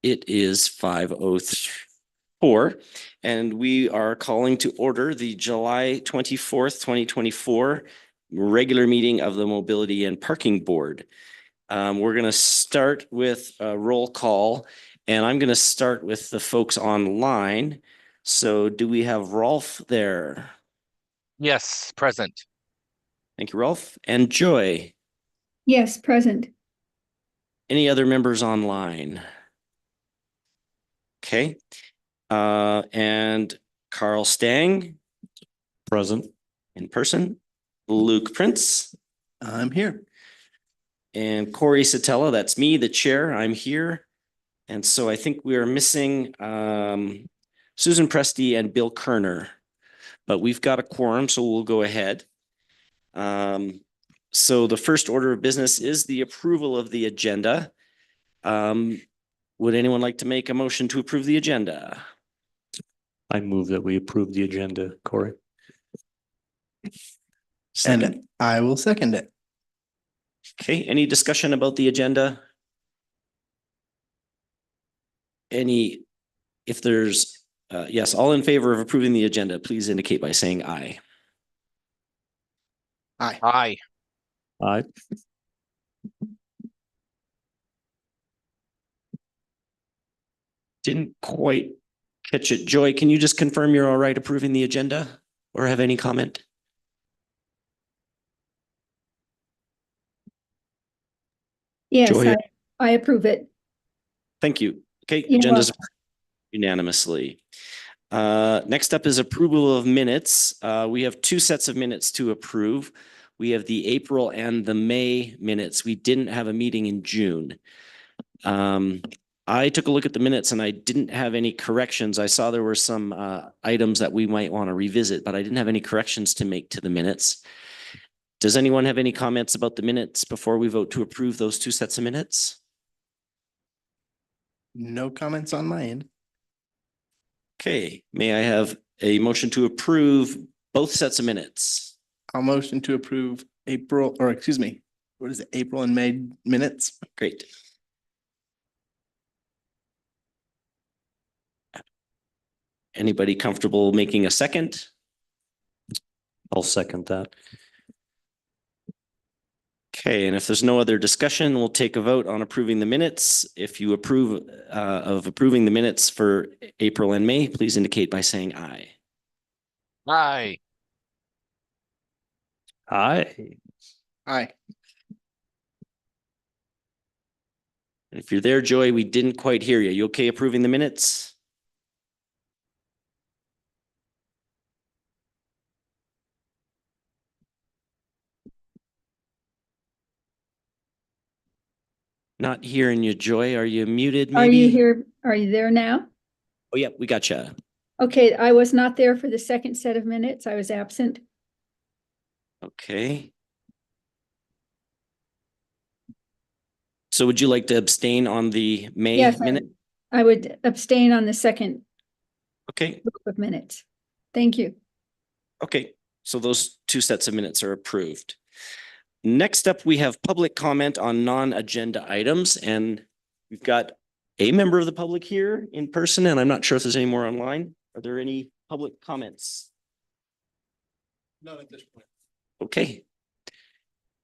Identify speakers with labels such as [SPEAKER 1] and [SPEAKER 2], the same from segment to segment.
[SPEAKER 1] It is 5:04, and we are calling to order the July 24th, 2024 regular meeting of the Mobility and Parking Board. We're going to start with a roll call, and I'm going to start with the folks online. So do we have Rolf there?
[SPEAKER 2] Yes, present.
[SPEAKER 1] Thank you, Rolf. And Joy.
[SPEAKER 3] Yes, present.
[SPEAKER 1] Any other members online? Okay. And Carl Stang.
[SPEAKER 4] Present.
[SPEAKER 1] In person. Luke Prince.
[SPEAKER 4] I'm here.
[SPEAKER 1] And Corey Satella, that's me, the chair, I'm here. And so I think we are missing Susan Presti and Bill Kerner. But we've got a quorum, so we'll go ahead. So the first order of business is the approval of the agenda. Would anyone like to make a motion to approve the agenda?
[SPEAKER 4] I move that we approve the agenda, Corey.
[SPEAKER 1] Second.
[SPEAKER 5] And I will second it.
[SPEAKER 1] Okay, any discussion about the agenda? If there's, yes, all in favor of approving the agenda, please indicate by saying aye.
[SPEAKER 5] Aye.
[SPEAKER 2] Aye.
[SPEAKER 4] Aye.
[SPEAKER 1] Didn't quite catch it. Joy, can you just confirm you're all right approving the agenda or have any comment?
[SPEAKER 3] Yes,
[SPEAKER 1] Joy.
[SPEAKER 3] I approve it.
[SPEAKER 1] Thank you. Okay,
[SPEAKER 3] You're
[SPEAKER 1] agenda's
[SPEAKER 3] welcome.
[SPEAKER 1] unanimously. Next up is approval of minutes. We have two sets of minutes to approve. We have the April and the May minutes. We didn't have a meeting in June. I took a look at the minutes and I didn't have any corrections. I saw there were some items that we might want to revisit, but I didn't have any corrections to make to the minutes. Does anyone have any comments about the minutes before we vote to approve those two sets of minutes?
[SPEAKER 5] No comments on my end.
[SPEAKER 1] Okay, may I have a motion to approve both sets of minutes?
[SPEAKER 5] I'll motion to approve April, or excuse me, what is it, April and May minutes?
[SPEAKER 1] Great. Anybody comfortable making a second?
[SPEAKER 4] I'll second that.
[SPEAKER 1] Okay, and if there's no other discussion, we'll take a vote on approving the minutes. If you approve of approving the minutes for April and May, please indicate by saying aye.
[SPEAKER 2] Aye.
[SPEAKER 4] Aye.
[SPEAKER 5] Aye.
[SPEAKER 1] And if you're there, Joy, we didn't quite hear you. You okay approving the minutes? Not hearing you, Joy. Are you muted maybe?
[SPEAKER 3] Are you here? Are you there now?
[SPEAKER 1] Oh, yeah, we got you.
[SPEAKER 3] Okay, I was not there for the second set of minutes. I was absent.
[SPEAKER 1] Okay. So would you like to abstain on the May
[SPEAKER 3] Yes,
[SPEAKER 1] minute?
[SPEAKER 3] I would abstain on the second
[SPEAKER 1] Okay,
[SPEAKER 3] group of minutes. Thank you.
[SPEAKER 1] okay. So those two sets of minutes are approved. Next up, we have public comment on non-agenda items, and we've got a member of the public here in person, and I'm not sure if there's any more online. Are there any public comments?
[SPEAKER 5] None at this point.
[SPEAKER 1] Okay.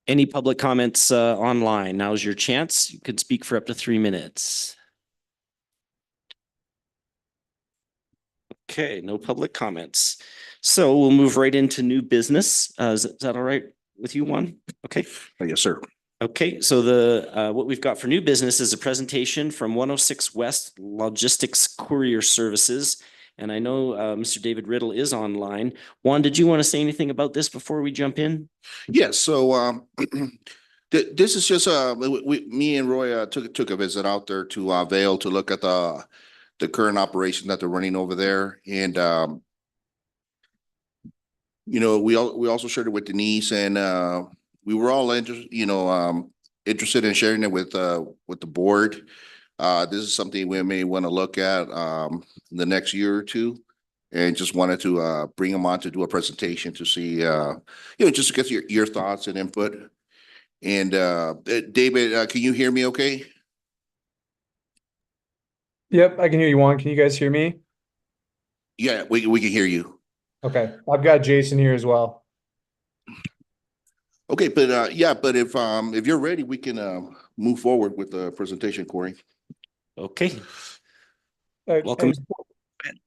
[SPEAKER 1] Any public comments online? Now's your chance. You could speak for up to 3 minutes. Okay, no public comments. So we'll move right into new business. Is that all right with you, Juan? Okay.
[SPEAKER 4] Yes, sir.
[SPEAKER 1] Okay, so the what we've got for new business is a presentation from 106 West Logistics Courier Services. And I know Mr. David Riddle is online. Juan, did you want to say anything about this before we jump in?
[SPEAKER 6] Yes, so this is just me and Roy took a visit out there to Vail to look at the current operation that they're running over there, and you know, we also shared it with Denise, and we were all interested in sharing it with the board. This is something we may want to look at in the next year or two, and just wanted to bring them on to do a presentation to see just to get your thoughts and input. And David, can you hear me okay?
[SPEAKER 7] Yep, I can hear you, Juan. Can you guys hear me?
[SPEAKER 6] Yeah, we can hear you.
[SPEAKER 7] Okay, I've got Jason here as well.
[SPEAKER 6] Okay, but but if you're ready, we can move forward with the presentation, Corey.
[SPEAKER 1] Okay,
[SPEAKER 7] Uh,
[SPEAKER 1] welcome.
[SPEAKER 7] and-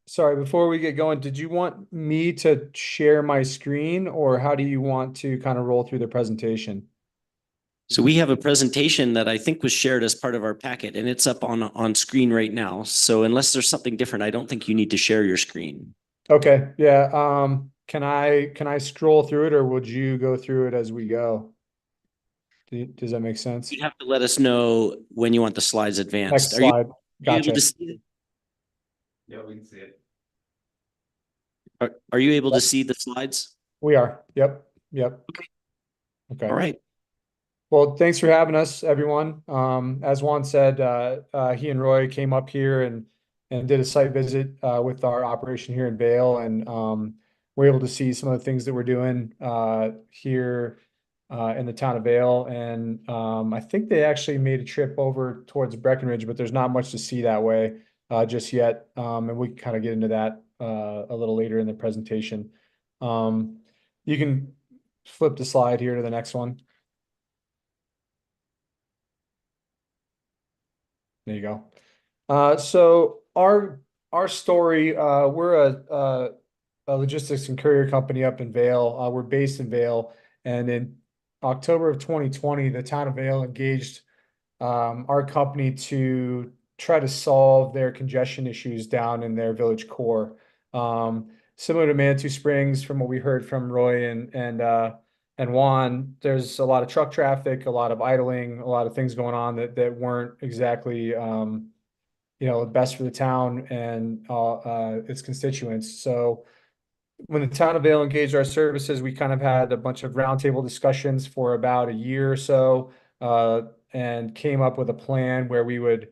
[SPEAKER 7] Sorry, before we get going, did you want me to share my screen or how do you want to kind of roll through the presentation?
[SPEAKER 1] So we have a presentation that I think was shared as part of our packet and it's up on screen right now. So unless there's something different, I don't think you need to share your screen.
[SPEAKER 7] Okay, yeah, can I scroll through it or would you go through it as we go? Does that make sense?
[SPEAKER 1] You have to let us know when you want the slides advanced.
[SPEAKER 7] Next
[SPEAKER 1] Are you
[SPEAKER 7] slide.
[SPEAKER 1] able
[SPEAKER 7] Gotcha.
[SPEAKER 1] to see it?
[SPEAKER 2] Yeah, we can see it.
[SPEAKER 1] Are you able to see the slides?
[SPEAKER 7] We are. Yep. Okay.
[SPEAKER 1] All right.
[SPEAKER 7] Well, thanks for having us, everyone. As Juan said, he and Roy came up here and did a site visit with our operation here in Vail, and we're able to see some of the things that we're doing here in the town of Vail. And I think they actually made a trip over towards Breckenridge, but there's not much to see that way just yet. And we can kind of get into that a little later in the presentation. You can flip the slide here to the next one. There you go. So our story, we're a logistics and courier company up in Vail. We're based in Vail, and in October of 2020, the town of Vail engaged our company to try to solve their congestion issues down in their village core. Similar to Manitou Springs, from what we heard from Roy and Juan, there's a lot of truck traffic, a lot of idling, a lot of things going on that weren't exactly best for the town and its constituents. So when the town of Vail engaged our services, we kind of had a bunch of roundtable discussions for about a year or so, and came up with a plan where we would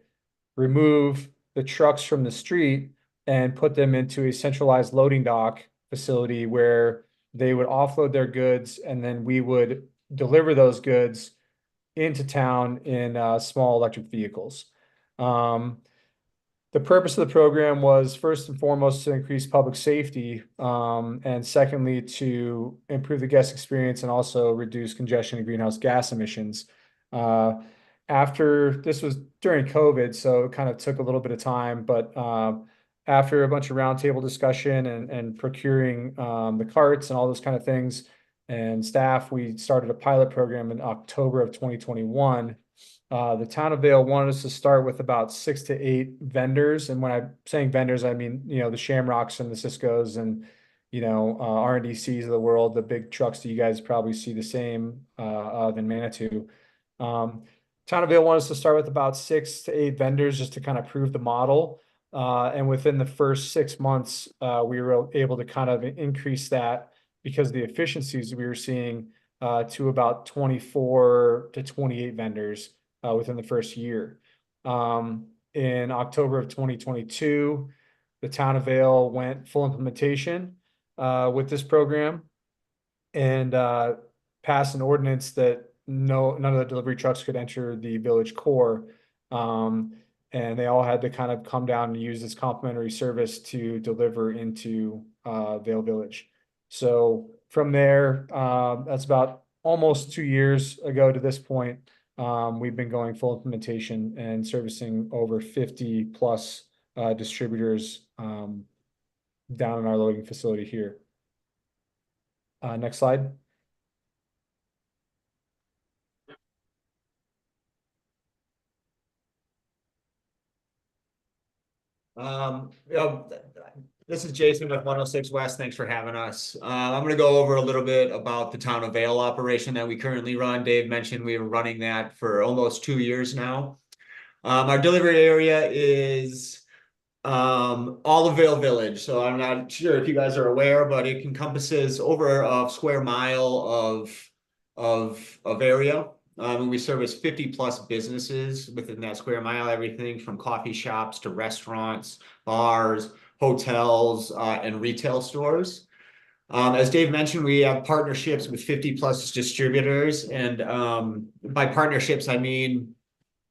[SPEAKER 7] remove the trucks from the street and put them into a centralized loading dock facility where they would offload their goods, and then we would deliver those goods into town in small electric vehicles. The purpose of the program was first and foremost to increase public safety, and secondly, to improve the guest experience and also reduce congestion and greenhouse gas emissions. After this was during COVID, so it kind of took a little bit of time, but after a bunch of roundtable discussion and procuring the carts and all those kind of things and staff, we started a pilot program in October of 2021. The town of Vail wanted us to start with about 6 to 8 vendors. And when I'm saying vendors, I mean, the Shamrocks and the Ciscos and, RNDCs of the world, the big trucks that you guys probably see the same of in Manitou. Town of Vail wanted us to start with about 6 to 8 vendors just to kind of prove the model. And within the first 6 months, we were able to kind of increase that because of the efficiencies we were seeing to about 24 to 28 vendors within the first year. In October of 2022, the town of Vail went full implementation with this program and passed an ordinance that none of the delivery trucks could enter the village core. And they all had to kind of come down and use this complimentary service to deliver into Vail Village. So from there, that's about almost 2 years ago to this point, we've been going full implementation and servicing over 50 plus distributors down in our loading facility here. Next slide.
[SPEAKER 8] This is Jason with 106 West. Thanks for having us. I'm going to go over a little bit about the town of Vail operation that we currently run. Dave mentioned we were running that for almost 2 years now. Our delivery area is all of Vail Village. So I'm not sure if you guys are aware, but it encompasses over a square mile of area. And we service 50 plus businesses within that square mile, everything from coffee shops to restaurants, bars, hotels, and retail stores. As Dave mentioned, we have partnerships with 50 plus distributors. And by partnerships, I mean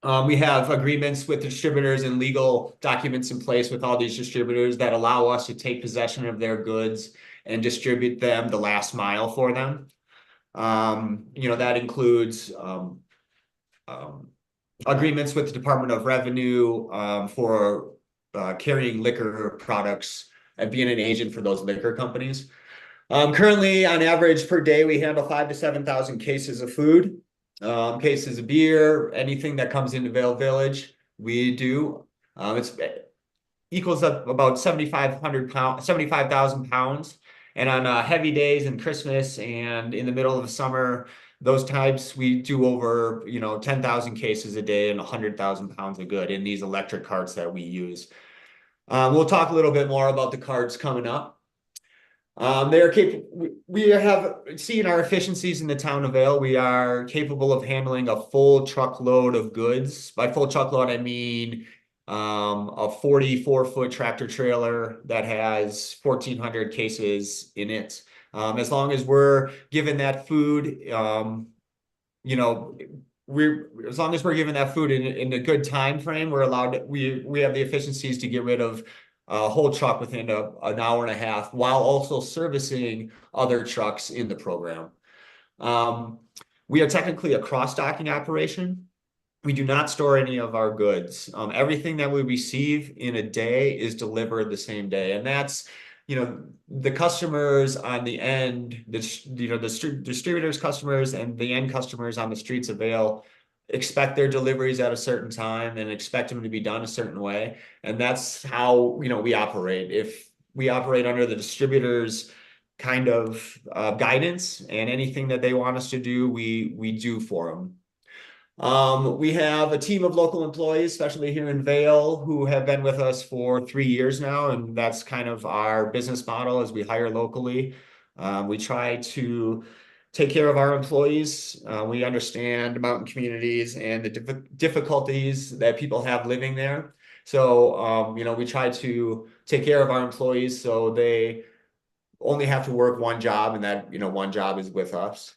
[SPEAKER 8] We have agreements with distributors and legal documents in place with all these distributors that allow us to take possession of their goods and distribute them the last mile for them. That includes agreements with the Department of Revenue for carrying liquor products and being an agent for those liquor companies. Currently, on average per day, we handle 5,000 to 7,000 cases of food, cases of beer, anything that comes into Vale Village, we do. It's equals up about 75,000 pounds. And on heavy days and Christmas and in the middle of the summer, those types, we do over 10,000 cases a day and 100,000 pounds of good in these electric carts that we use. We'll talk a little bit more about the carts coming up. They are capable. We have seen our efficiencies in the town of Vale. We are capable of handling a full truckload of goods. By full truckload, I mean a 44-foot tractor trailer that has 1,400 cases in it. As long as we're given that food, as long as we're given that food in a good time frame, we're allowed. We have the efficiencies to get rid of a whole truck within an hour and a half, while also servicing other trucks in the program. We are technically a cross-docking operation. We do not store any of our goods. Everything that we receive in a day is delivered the same day. And that's, the customers on the end, the distributors, customers, and the end customers on the streets of Vale expect their deliveries at a certain time and expect them to be done a certain way. And that's how, we operate. If we operate under the distributors kind of guidance, and anything that they want us to do, we do for them. We have a team of local employees, especially here in Vale, who have been with us for 3 years now, and that's kind of our business model, as we hire locally. We try to take care of our employees. We understand mountain communities and the difficulties that people have living there. So, we try to take care of our employees so they only have to work one job, and that, one job is with us.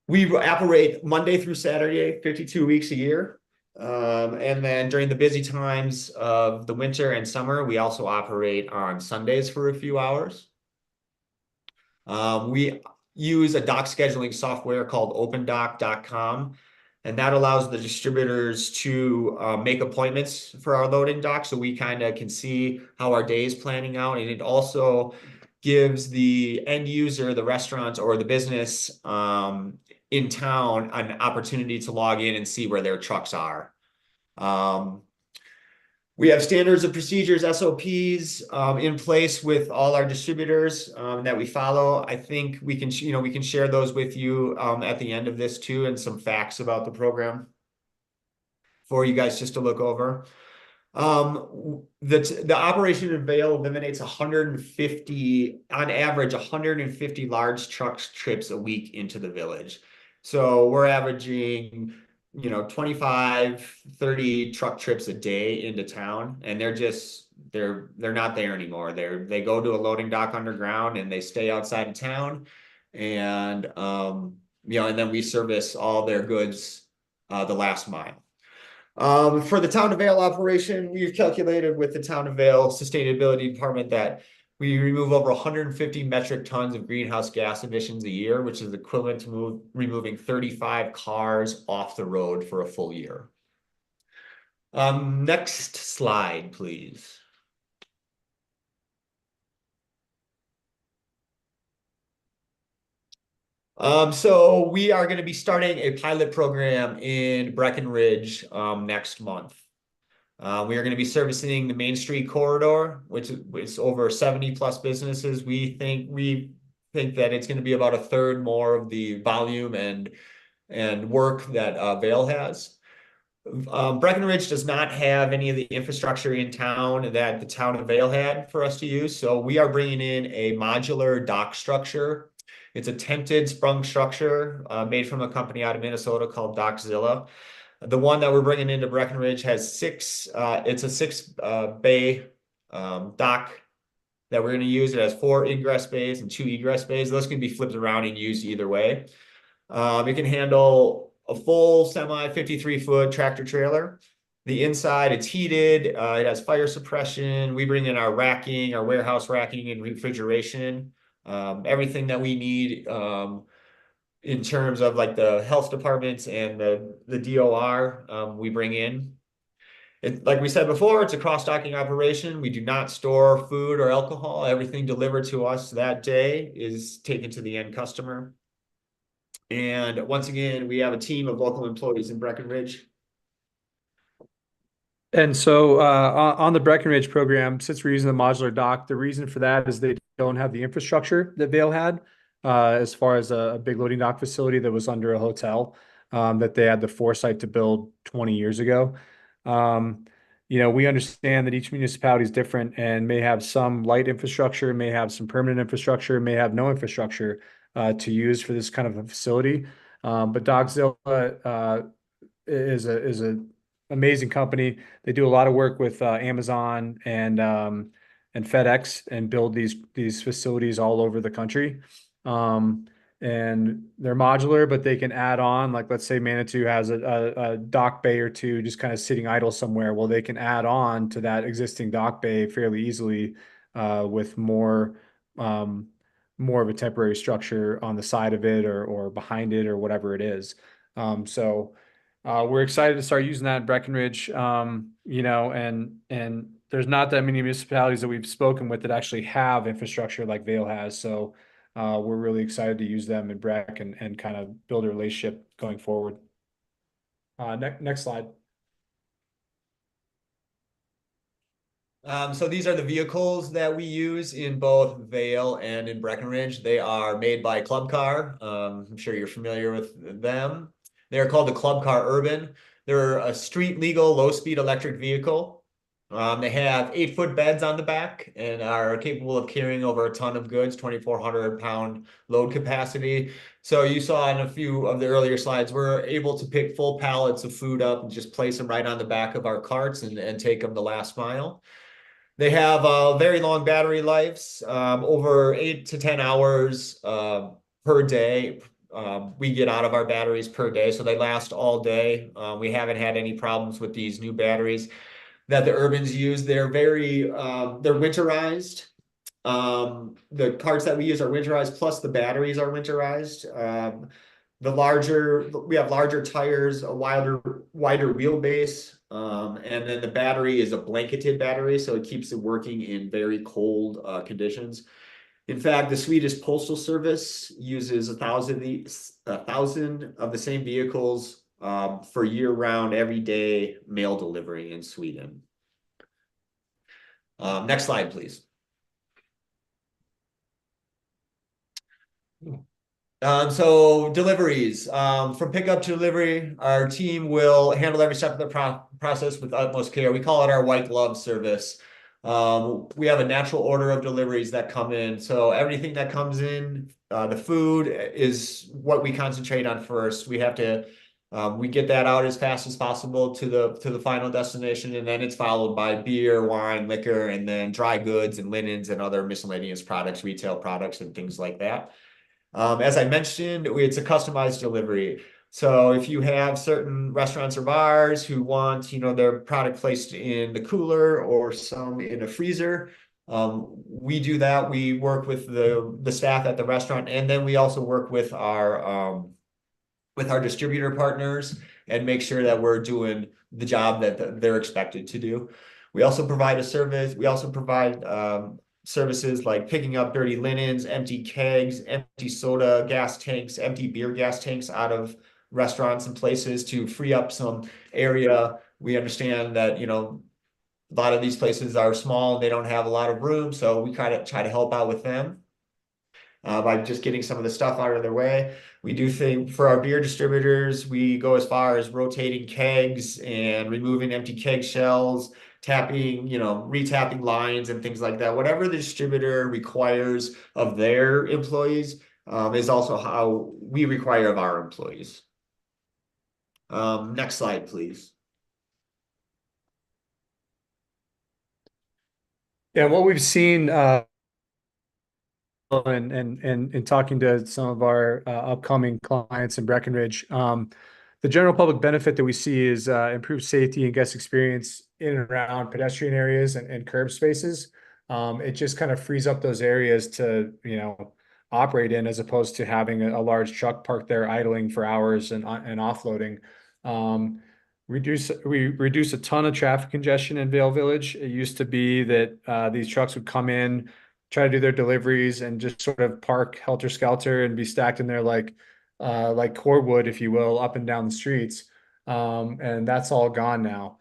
[SPEAKER 8] We operate Monday through Saturday, 52 weeks a year. And then during the busy times of the winter and summer, we also operate on Sundays for a few hours. We use a dock scheduling software called opendock.com, and that allows the distributors to make appointments for our loading dock, so we kind of can see how our day is planning out. And it also gives the end user, the restaurants or the business in town, an opportunity to log in and see where their trucks are. We have standards of procedures, SOPs, in place with all our distributors that we follow. I think we can share those with you at the end of this too, and some facts about the program for you guys just to look over. The operation in Vale eliminates 150, on average, 150 large truck trips a week into the village. So we're averaging 25, 30 truck trips a day into town, and they're not there anymore. They go to a loading dock underground and they stay outside of town, and and then we service all their goods the last mile. For the Town of Vale operation, we've calculated with the Town of Vale Sustainability Department that we remove over 150 metric tons of greenhouse gas emissions a year, which is equivalent to removing 35 cars off the road for a full year. Next slide, please. So we are going to be starting a pilot program in Breckenridge next month. We are going to be servicing the Main Street corridor, which is over 70 plus businesses. We think that it's going to be about a third more of the volume and work that Vale has. Breckenridge does not have any of the infrastructure in town that the Town of Vale had for us to use. So we are bringing in a modular dock structure. It's a tented sprung structure made from a company out of Minnesota called Dockzilla. The one that we're bringing into Breckenridge has it's a 6 bay dock that we're going to use. It has 4 ingress bays and 2 egress bays. Those can be flipped around and used either way. It can handle a full semi 53-foot tractor trailer. The inside, it's heated, it has fire suppression. We bring in our racking, our warehouse racking and refrigeration. Everything that we need in terms of like the health departments and the DOR, we bring in. Like we said before, it's a cross-docking operation. We do not store food or alcohol. Everything delivered to us that day is taken to the end customer. And once again, we have a team of local employees in Breckenridge.
[SPEAKER 7] And so on the Breckenridge program, since we're using the modular dock, the reason for that is they don't have the infrastructure that Vail had as far as a big loading dock facility that was under a hotel that they had the foresight to build 20 years ago. We understand that each municipality is different and may have some light infrastructure, may have some permanent infrastructure, may have no infrastructure to use for this kind of a facility. But Dockzilla is a amazing company. They do a lot of work with Amazon and FedEx and build these facilities all over the country. And they're modular, but they can add on, like let's say Manitou has a dock bay or two just kind of sitting idle somewhere. Well, they can add on to that existing dock bay fairly easily with more of a temporary structure on the side of it or behind it or whatever it is. We're excited to start using that in Breckenridge, and there's not that many municipalities that we've spoken with that actually have infrastructure like Vail has. So we're really excited to use them in Breck and kind of build a relationship going forward. Next slide.
[SPEAKER 8] So these are the vehicles that we use in both Vail and in Breckenridge. They are made by Club Car. I'm sure you're familiar with them. They're called the Club Car Urban. They're a street legal, low-speed electric vehicle. They have 8-foot beds on the back and are capable of carrying over a ton of goods, 2,400-pound load capacity. So you saw in a few of the earlier slides, we're able to pick full pallets of food up and just place them right on the back of our carts and take them the last mile. They have very long battery lives, over 8 to 10 hours per day. We get out of our batteries per day, so they last all day. We haven't had any problems with these new batteries that the Urbans use. They're they're winterized. The carts that we use are winterized, plus the batteries are winterized. We have larger tires, a wider wheelbase, and then the battery is a blanketed battery, so it keeps it working in very cold conditions. In fact, the Swedish Postal Service uses 1,000 of the same vehicles for year-round, everyday mail delivery in Sweden. Next slide, please. So deliveries, from pickup to delivery, our team will handle every step of the process with utmost care. We call it our white glove service. We have a natural order of deliveries that come in. So everything that comes in, the food is what we concentrate on first. We get that out as fast as possible to the final destination, and then it's followed by beer, wine, liquor, and then dry goods and linens and other miscellaneous products, retail products, and things like that. As I mentioned, it's a customized delivery. So if you have certain restaurants or bars who want, their product placed in the cooler or some in a freezer, we do that. We work with the staff at the restaurant, and then we also work with our distributor partners and make sure that we're doing the job that they're expected to do. We also provide a service. We also provide services like picking up dirty linens, empty kegs, empty soda gas tanks, empty beer gas tanks out of restaurants and places to free up some area. We understand that, a lot of these places are small and they don't have a lot of room. So we try to help out with them by just getting some of the stuff out of their way. We do think for our beer distributors, we go as far as rotating kegs and removing empty keg shells, tapping, retapping lines and things like that. Whatever the distributor requires of their employees is also how we require of our employees. Next slide, please.
[SPEAKER 7] Yeah, what we've seen and talking to some of our upcoming clients in Breckenridge, the general public benefit that we see is improved safety and guest experience in and around pedestrian areas and curb spaces. It just kind of frees up those areas to, operate in, as opposed to having a large truck parked there idling for hours and offloading. We reduce a ton of traffic congestion in Vale Village. It used to be that these trucks would come in, try to do their deliveries, and just sort of park helter-skelter and be stacked in there like cordwood, if you will, up and down the streets. And that's all gone now.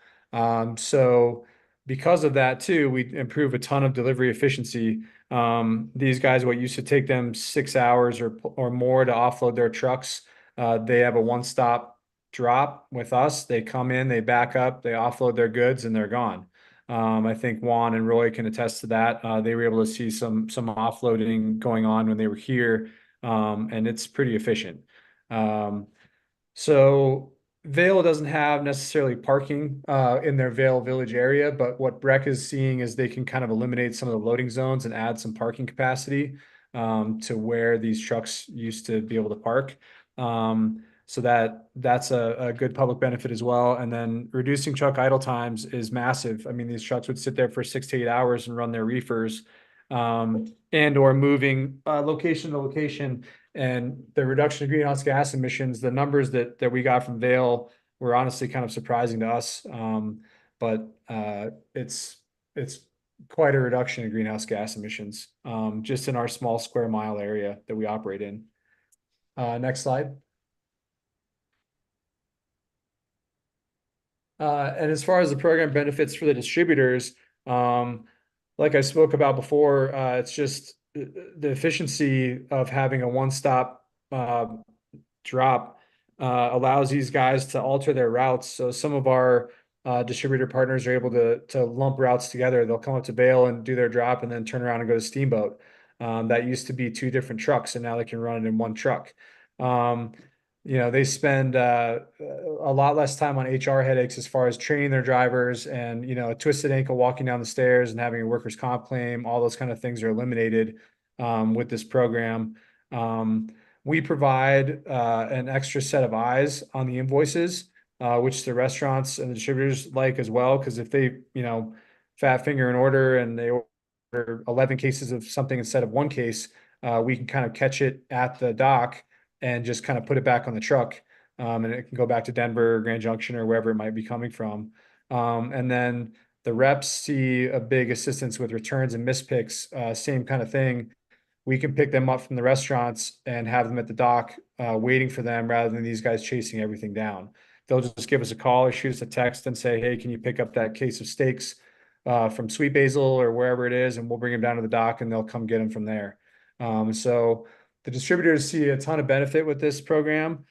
[SPEAKER 7] So because of that too, we improve a ton of delivery efficiency. These guys, what used to take them 6 hours or more to offload their trucks, they have a one-stop drop with us. They come in, they back up, they offload their goods, and they're gone. I think Juan and Roy can attest to that. They were able to see some offloading going on when they were here, and it's pretty efficient. So Vale doesn't have necessarily parking in their Vale Village area, but what Breck is seeing is they can kind of eliminate some of the loading zones and add some parking capacity to where these trucks used to be able to park. So that's a good public benefit as well. And then reducing truck idle times is massive. I mean, these trucks would sit there for 6 to 8 hours and run their reefers, and or moving location to location. And the reduction of greenhouse gas emissions, the numbers that we got from Vale were honestly kind of surprising to us. But it's quite a reduction in greenhouse gas emissions, just in our small square mile area that we operate in. Next slide. And as far as the program benefits for the distributors, like I spoke about before, it's just the efficiency of having a one-stop drop allows these guys to alter their routes. So some of our distributor partners are able to lump routes together. They'll come up to Vale and do their drop and then turn around and go to Steamboat. That used to be 2 different trucks, and now they can run it in one truck. They spend a lot less time on HR headaches as far as training their drivers, and, a twisted ankle walking down the stairs and having a workers' comp claim. All those kind of things are eliminated with this program. We provide an extra set of eyes on the invoices, which the restaurants and the distributors like as well, because if they, fat finger an order and they order 11 cases of something instead of 1 case, we can kind of catch it at the dock and just kind of put it back on the truck, and it can go back to Denver, Grand Junction, or wherever it might be coming from. And then the reps see a big assistance with returns and mispicks, same kind of thing. We can pick them up from the restaurants and have them at the dock waiting for them, rather than these guys chasing everything down. They'll just give us a call or shoot us a text and say, hey, can you pick up that case of steaks from Sweet Basil or wherever it is, and we'll bring them down to the dock and they'll come get them from there. So the distributors see a ton of benefit with this program.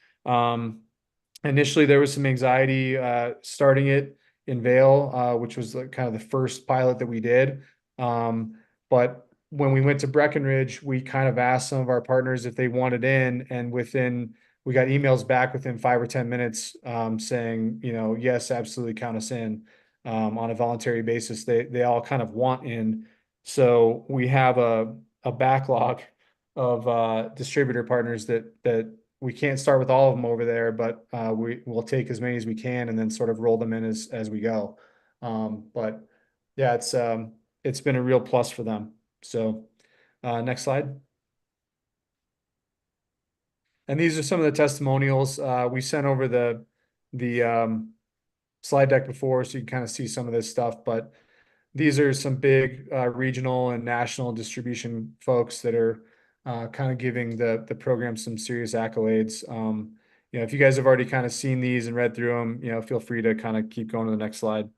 [SPEAKER 7] Initially, there was some anxiety starting it in Vale, which was kind of the first pilot that we did. But when we went to Breckenridge, we kind of asked some of our partners if they wanted in, and we got emails back within 5 or 10 minutes saying, yes, absolutely, count us in on a voluntary basis. They all kind of want in. So we have a backlog of distributor partners that we can't start with all of them over there, but we will take as many as we can and then sort of roll them in as we go. But yeah, it's been a real plus for them. So next slide. And these are some of the testimonials. We sent over the slide deck before, so you can kind of see some of this stuff, but these are some big regional and national distribution folks that are kind of giving the program some serious accolades. If you guys have already kind of seen these and read through them, feel free to kind of keep going to the next slide.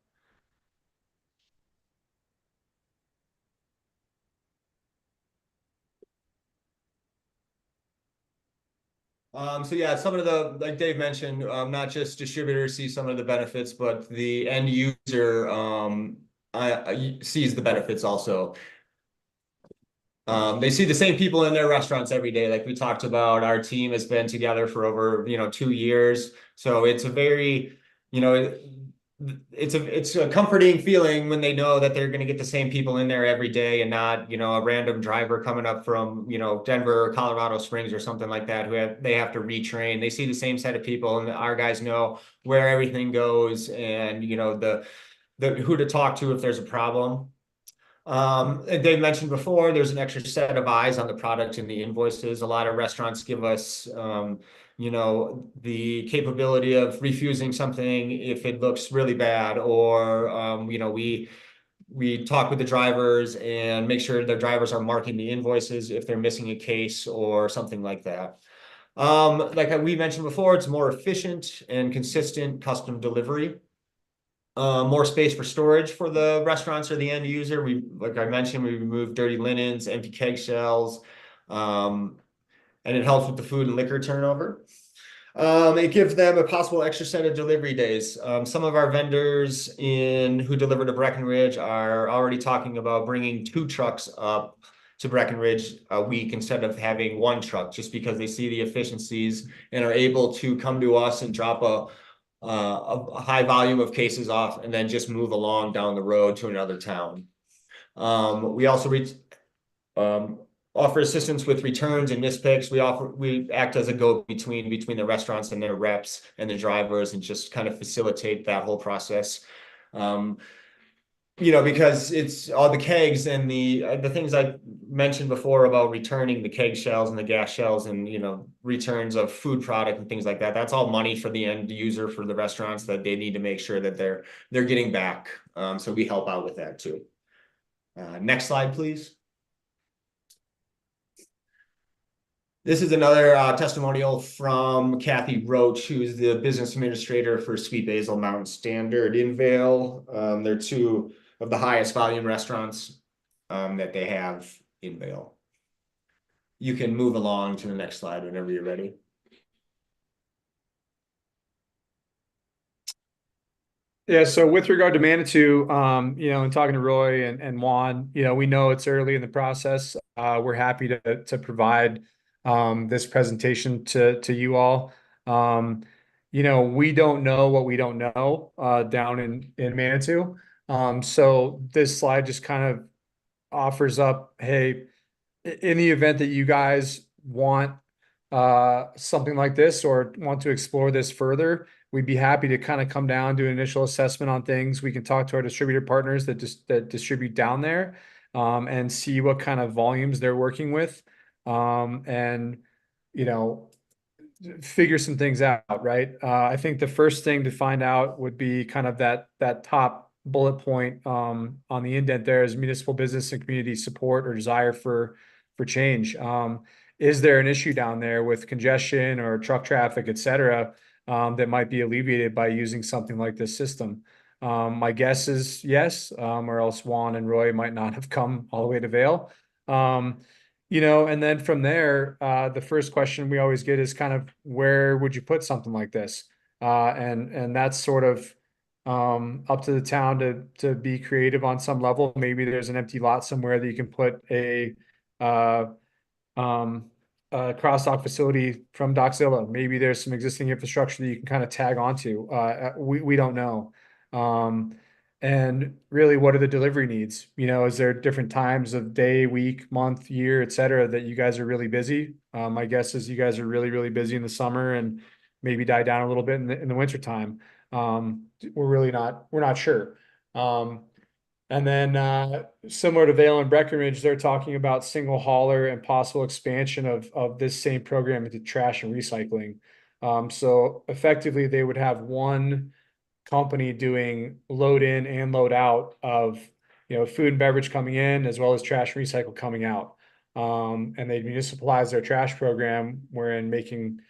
[SPEAKER 8] So yeah, some of like Dave mentioned, not just distributors see some of the benefits, but the end user sees the benefits also. They see the same people in their restaurants every day. Like we talked about, our team has been together for over, 2 years. So it's a very, it's a comforting feeling when they know that they're going to get the same people in there every day and not, a random driver coming up from, Denver or Colorado Springs or something like that they have to retrain. They see the same set of people and our guys know where everything goes and, the who to talk to if there's a problem. And Dave mentioned before, there's an extra set of eyes on the product and the invoices. A lot of restaurants give us, the capability of refusing something if it looks really bad, or, we talk with the drivers and make sure the drivers are marking the invoices if they're missing a case or something like that. Like we mentioned before, it's more efficient and consistent custom delivery. More space for storage for the restaurants or the end user. Like I mentioned, we removed dirty linens, empty keg shells, and it helps with the food and liquor turnover. It gives them a possible extra set of delivery days. Some of our vendors who deliver to Breckenridge are already talking about bringing 2 trucks up to Breckenridge a week instead of having 1 truck, just because they see the efficiencies and are able to come to us and drop a high volume of cases off and then just move along down the road to another town. We also offer assistance with returns and mispicks. We act as a go-between between the restaurants and their reps and the drivers and just kind of facilitate that whole process. Because it's all the kegs and the things I mentioned before about returning the keg shells and the gas shells and, returns of food product and things like that. That's all money for the end user, for the restaurants that they need to make sure that they're getting back. So we help out with that too. Next slide, please. This is another testimonial from Kathy Roach, who is the business administrator for Sweet Basil Mountain Standard in Vail. They're 2 of the highest volume restaurants that they have in Vail. You can move along to the next slide whenever you're ready.
[SPEAKER 7] Yeah, so with regard to Manitou, and talking to Roy and Juan, we know it's early in the process. We're happy to provide this presentation to you all. We don't know what we don't know down in Manitou. So this slide just kind of offers up, hey, in the event that you guys want something like this or want to explore this further, we'd be happy to kind of come down, do an initial assessment on things. We can talk to our distributor partners that distribute down there and see what kind of volumes they're working with. And figure some things out, right? I think the first thing to find out would be kind of that top bullet point on the indent there is municipal business and community support or desire for change. Is there an issue down there with congestion or truck traffic, et cetera, that might be alleviated by using something like this system? My guess is yes, or else Juan and Roy might not have come all the way to Vail. And then from there, the first question we always get is kind of where would you put something like this? And that's sort of up to the town to be creative on some level. Maybe there's an empty lot somewhere that you can put a cross-dock facility from Doxilla. Maybe there's some existing infrastructure that you can kind of tag onto. We don't know. And really, what are the delivery needs? Is there different times of day, week, month, year, et cetera, that you guys are really busy? My guess is you guys are really, really busy in the summer and maybe die down a little bit in the winter time. We're not sure. And then similar to Vail and Breckenridge, they're talking about single hauler and possible expansion of this same program into trash and recycling. So effectively, they would have one company doing load in and load out of food and beverage coming in as well as trash and recycle coming out. And they municipalize their trash program wherein making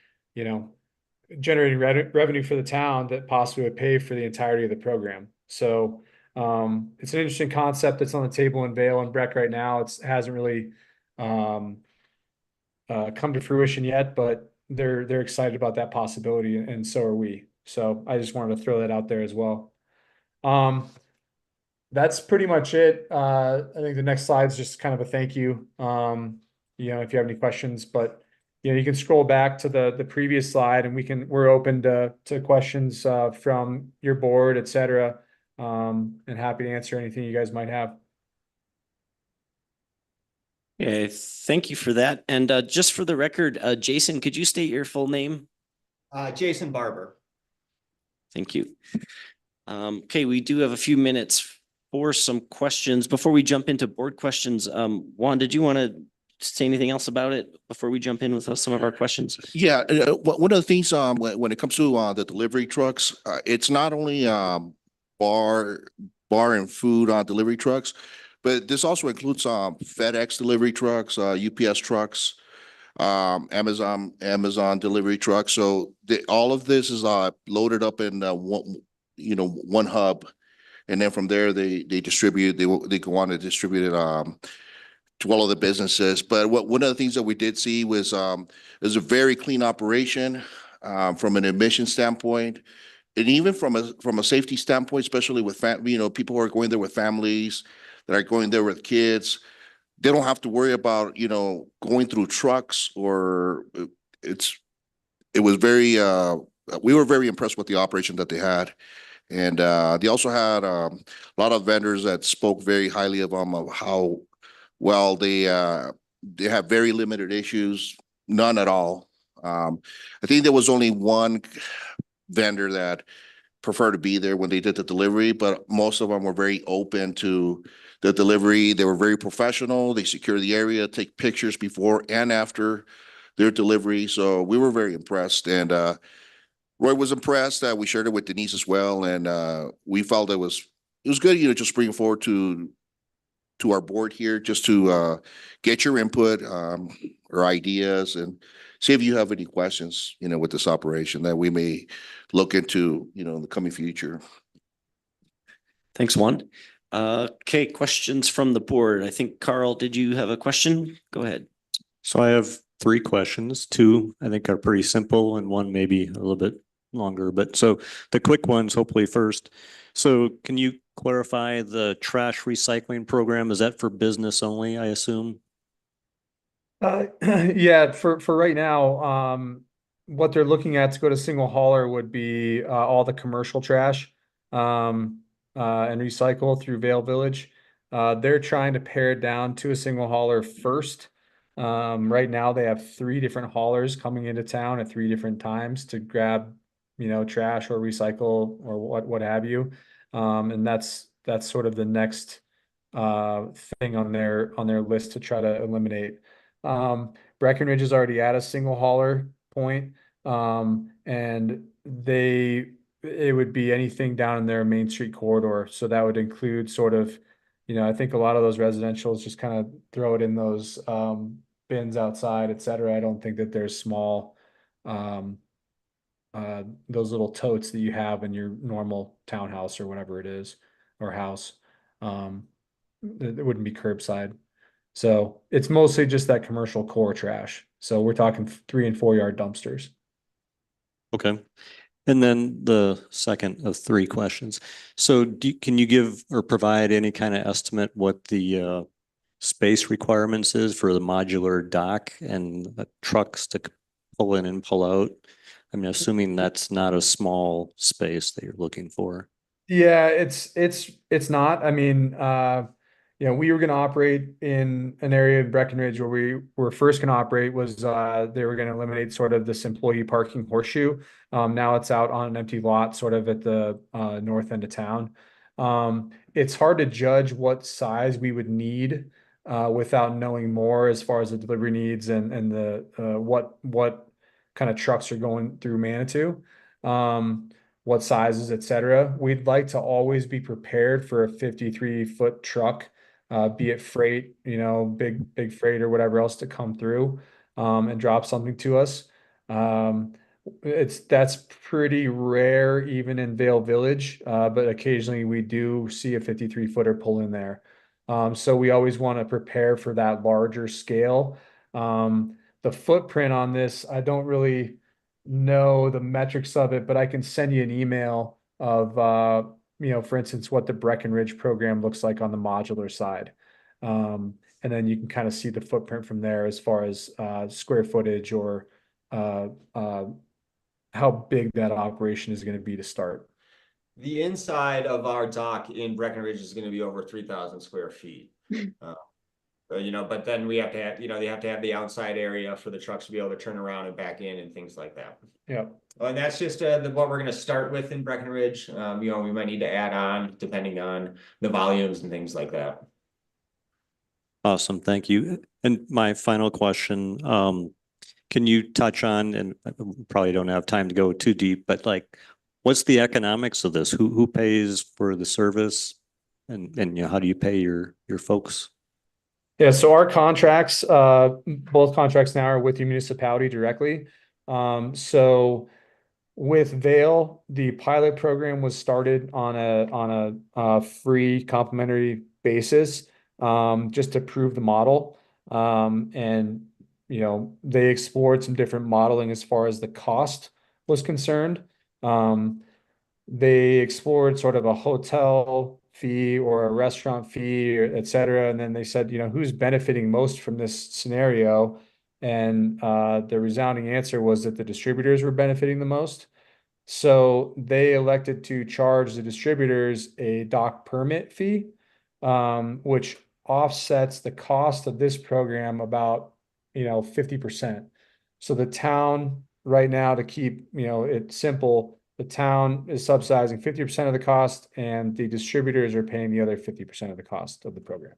[SPEAKER 7] generating revenue for the town that possibly would pay for the entirety of the program. So it's an interesting concept that's on the table in Vail and Breck right now. It hasn't really come to fruition yet, but they're excited about that possibility, and so are we. So I just wanted to throw that out there as well. That's pretty much it. I think the next slide is just kind of a thank you. If you have any questions, but you can scroll back to the previous slide and we're open to questions from your board, et cetera. And happy to answer anything you guys might have.
[SPEAKER 1] Okay, thank you for that. And just for the record, Jason, could you state your full name?
[SPEAKER 8] Jason Barber.
[SPEAKER 1] Thank you. Okay, we do have a few minutes for some questions. Before we jump into board questions, Juan, did you want to say anything else about it before we jump in with some of our questions?
[SPEAKER 6] Yeah, one of the things, when it comes to, the delivery trucks, it's not only, bar and food, delivery trucks, but this also includes, FedEx delivery trucks, UPS trucks, Amazon delivery trucks. So all of this is, loaded up in, one hub. And then from there, they distribute, they go on to distribute it, to all of the businesses. But one of the things that we did see was, it was a very clean operation, from an emission standpoint. And even from a safety standpoint, especially with people who are going there with families, that are going there with kids, they don't have to worry about, going through trucks or it was very, we were very impressed with the operation that they had. And, they also had, a lot of vendors that spoke very highly of them, of how well they have very limited issues, none at all. I think there was only one vendor that preferred to be there when they did the delivery, but most of them were very open to the delivery. They were very professional. They secured the area, take pictures before and after their delivery. So we were very impressed. And Roy was impressed. We shared it with Denise as well. And we felt it was good, just bring it forward to our board here, just to get your input, or ideas, and see if you have any questions, with this operation that we may look into, in the coming future.
[SPEAKER 1] Thanks, Juan. Okay, questions from the board. I think, Carl, did you have a question? Go ahead.
[SPEAKER 4] So I have 3 questions. 2 I think are pretty simple and one maybe a little bit longer. But so the quick ones, hopefully first. So can you clarify the trash recycling program? Is that for business only, I assume?
[SPEAKER 7] Yeah, for right now, what they're looking at to go to single hauler would be all the commercial trash and recycle through Vale Village. They're trying to pare it down to a single hauler first. Right now they have 3 different haulers coming into town at 3 different times to grab, trash or recycle or what have you. And that's sort of the next thing on their list to try to eliminate. Breckenridge is already at a single hauler point. And it would be anything down in their Main Street corridor. So that would include sort of, I think a lot of those residentials just kind of throw it in those bins outside, et cetera. I don't think that there's small those little totes that you have in your normal townhouse or whatever it is, or house. It wouldn't be curbside. So it's mostly just that commercial core trash. So we're talking 3 and 4 yard dumpsters.
[SPEAKER 4] Okay. And then the second of 3 questions. So can you give or provide any kind of estimate what the space requirements is for the modular dock and the trucks to pull in and pull out? I mean, assuming that's not a small space that you're looking for.
[SPEAKER 7] Yeah, it's not. I mean, we were going to operate in an area in Breckenridge where we were first going to operate was they were going to eliminate sort of this employee parking horseshoe. Now it's out on an empty lot, sort of at the north end of town. It's hard to judge what size we would need without knowing more as far as the delivery needs and the what kind of trucks are going through Manitou. What sizes, et cetera. We'd like to always be prepared for a 53-foot truck, be it freight, big freight or whatever else to come through and drop something to us. That's pretty rare even in Vale Village, but occasionally we do see a 53-footer pull in there. So we always want to prepare for that larger scale. The footprint on this, I don't really know the metrics of it, but I can send you an email of, for instance, what the Breckenridge program looks like on the modular side. And then you can kind of see the footprint from there as far as square footage or how big that operation is going to be to start.
[SPEAKER 8] The inside of our dock in Breckenridge is gonna be over 3,000 square feet. But then we have to have, they have to have the outside area for the trucks to be able to turn around and back in and things like that.
[SPEAKER 7] Yeah.
[SPEAKER 8] And that's just what we're gonna start with in Breckenridge. We might need to add on depending on the volumes and things like that.
[SPEAKER 4] Awesome, thank you. And my final question, can you touch on, and I probably don't have time to go too deep, but like, what's the economics of this? Who pays for the service? And how do you pay your folks?
[SPEAKER 7] Yeah, so our contracts, both contracts now are with the municipality directly. So with Vail, the pilot program was started on a free complimentary basis, just to prove the model. And they explored some different modeling as far as the cost was concerned. They explored sort of a hotel fee or a restaurant fee, et cetera. And then they said, who's benefiting most from this scenario? And the resounding answer was that the distributors were benefiting the most. So they elected to charge the distributors a dock permit fee, which offsets the cost of this program about 50%. So the town right now, to keep it simple, the town is subsidizing 50% of the cost, and the distributors are paying the other 50% of the cost of the program.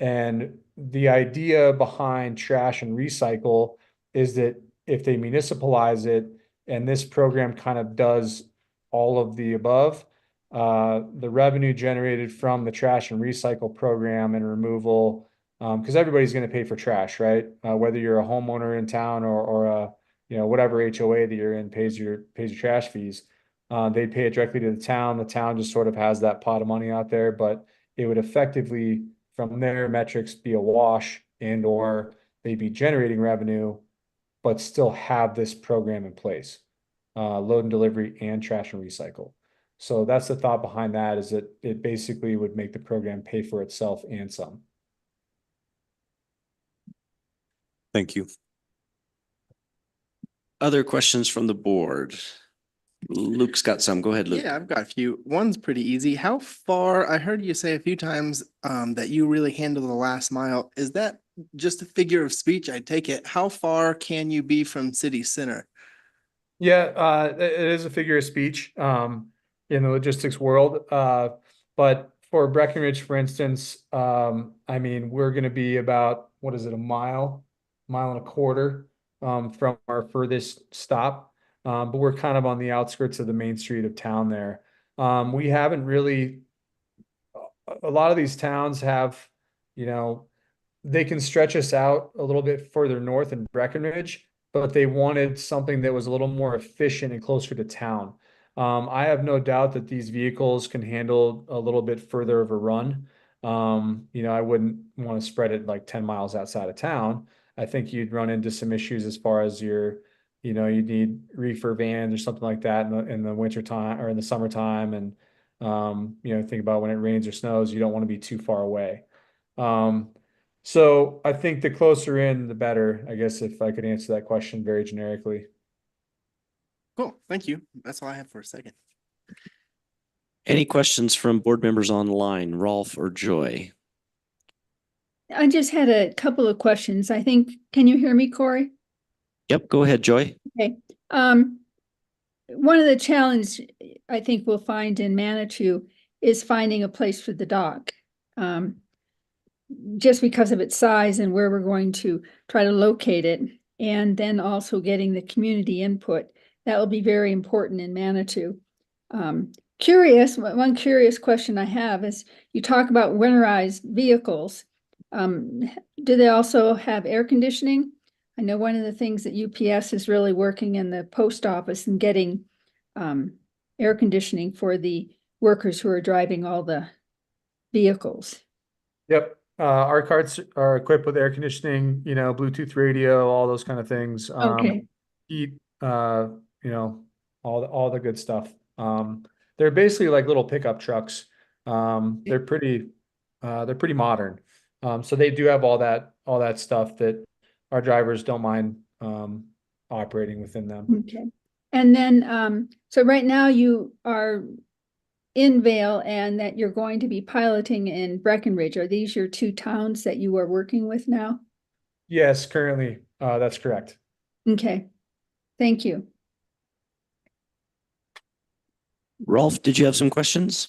[SPEAKER 7] And the idea behind trash and recycle is that if they municipalize it, and this program kind of does all of the above, the revenue generated from the trash and recycle program and removal, because everybody's going to pay for trash, right? Whether you're a homeowner in town or a whatever HOA that you're in pays your trash fees. They pay it directly to the town. The town just sort of has that pot of money out there, but it would effectively, from their metrics, be a wash, and or they'd be generating revenue, but still have this program in place, load and delivery and trash and recycle. So that's the thought behind that, is that it basically would make the program pay for itself and some.
[SPEAKER 4] Thank you.
[SPEAKER 1] Other questions from the board? Luke's got some. Go ahead, Luke.
[SPEAKER 5] Yeah, I've got a few. One's pretty easy. How far, I heard you say a few times that you really handle the last mile. Is that just a figure of speech? I take it. How far can you be from city center?
[SPEAKER 7] Yeah, it is a figure of speech in the logistics world. But for Breckenridge, for instance, I mean, we're going to be about, what is it, a mile and a quarter from our furthest stop. But we're kind of on the outskirts of the main street of town there. We haven't really, a lot of these towns have, they can stretch us out a little bit further north in Breckenridge, but they wanted something that was a little more efficient and closer to town. I have no doubt that these vehicles can handle a little bit further of a run. I wouldn't want to spread it like 10 miles outside of town. I think you'd run into some issues as far as you'd need reefer vans or something like that in the winter time or in the summertime. And, think about when it rains or snows, you don't want to be too far away. So I think the closer in, the better, I guess, if I could answer that question very generically.
[SPEAKER 5] Cool. Thank you. That's all I have for a second.
[SPEAKER 1] Any questions from board members online, Rolf or Joy?
[SPEAKER 3] I just had a couple of questions. I think, can you hear me, Corey?
[SPEAKER 1] Yep, go ahead, Joy.
[SPEAKER 3] Okay. One of the challenges I think we'll find in Manitou is finding a place for the dock. Just because of its size and where we're going to try to locate it, and then also getting the community input. That will be very important in Manitou. One curious question I have is, you talk about winterized vehicles. Do they also have air conditioning? I know one of the things that UPS is really working in the post office and getting air conditioning for the workers who are driving all the vehicles.
[SPEAKER 7] Yep. Our carts are equipped with air conditioning, Bluetooth radio, all those kind of things.
[SPEAKER 3] Okay.
[SPEAKER 7] Heat, all the good stuff. They're basically like little pickup trucks. They're pretty modern. So they do have all that stuff that our drivers don't mind operating within them.
[SPEAKER 3] Okay. And then, so right now you are in Vale and that you're going to be piloting in Breckenridge. Are these your two towns that you are working with now?
[SPEAKER 7] Yes, currently, that's correct.
[SPEAKER 3] Okay, thank you.
[SPEAKER 1] Rolf, did you have some questions?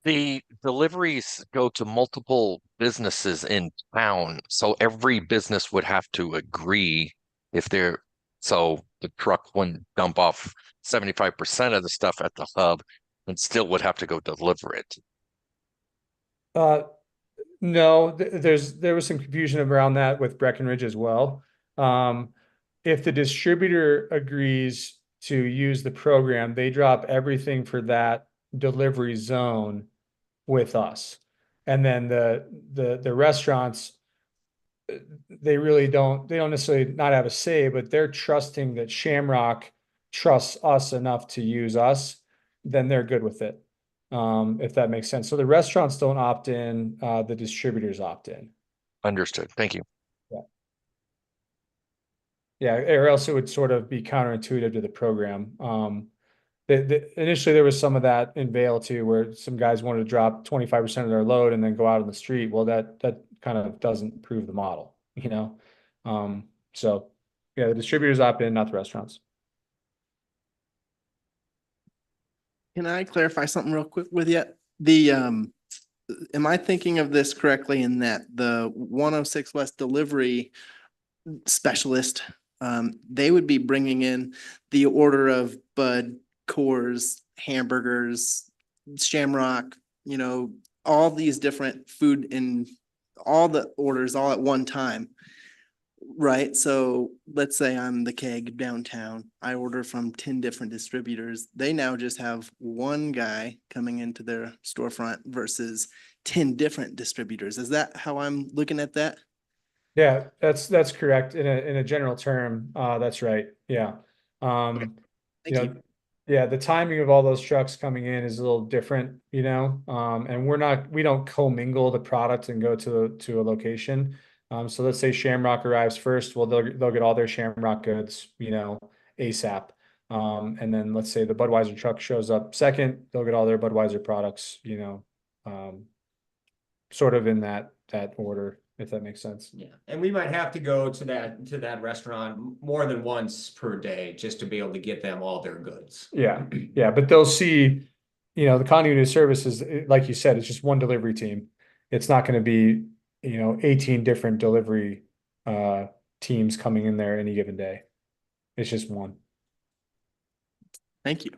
[SPEAKER 9] The deliveries go to multiple businesses in town, so every business would have to agree if they're, so the truck wouldn't dump off 75% of the stuff at the hub and still would have to go deliver it.
[SPEAKER 7] No, there was some confusion around that with Breckenridge as well. If the distributor agrees to use the program, they drop everything for that delivery zone with us. And then the restaurants, they don't necessarily not have a say, but they're trusting that Shamrock trusts us enough to use us, then they're good with it. If that makes sense. So the restaurants don't opt in, the distributors opt in.
[SPEAKER 9] Understood. Thank you.
[SPEAKER 7] Yeah, or else it would sort of be counterintuitive to the program. Initially there was some of that in Vale too, where some guys wanted to drop 25% of their load and then go out on the street. Well, that kind of doesn't prove the model, you know? So yeah, the distributors opt in, not the restaurants.
[SPEAKER 5] Can I clarify something real quick with you? The, am I thinking of this correctly in that the 106 West delivery specialist, they would be bringing in the order of Bud, Coors, hamburgers, Shamrock, you know, all these different food and all the orders all at one time. Right, so let's say I'm the Keg downtown, I order from 10 different distributors, they now just have one guy coming into their storefront versus 10 different distributors. Is that how I'm looking at that?
[SPEAKER 7] Yeah, that's correct. In a general term, that's right. Yeah.
[SPEAKER 5] Thank
[SPEAKER 7] You know,
[SPEAKER 5] you.
[SPEAKER 7] yeah, the timing of all those trucks coming in is a little different, you know, and we don't commingle the product and go to a location. So let's say Shamrock arrives first, well, they'll get all their Shamrock goods, you know, ASAP. And then let's say the Budweiser truck shows up second, they'll get all their Budweiser products, you know, sort of in that order, if that makes sense.
[SPEAKER 8] Yeah, and we might have to go to that restaurant more than once per day just to be able to get them all their goods.
[SPEAKER 7] Yeah, yeah, but they'll see, you know, the continuity of service is, like you said, it's just one delivery team. It's not going to be, you know, 18 different delivery teams coming in there any given day. It's just one.
[SPEAKER 5] Thank you.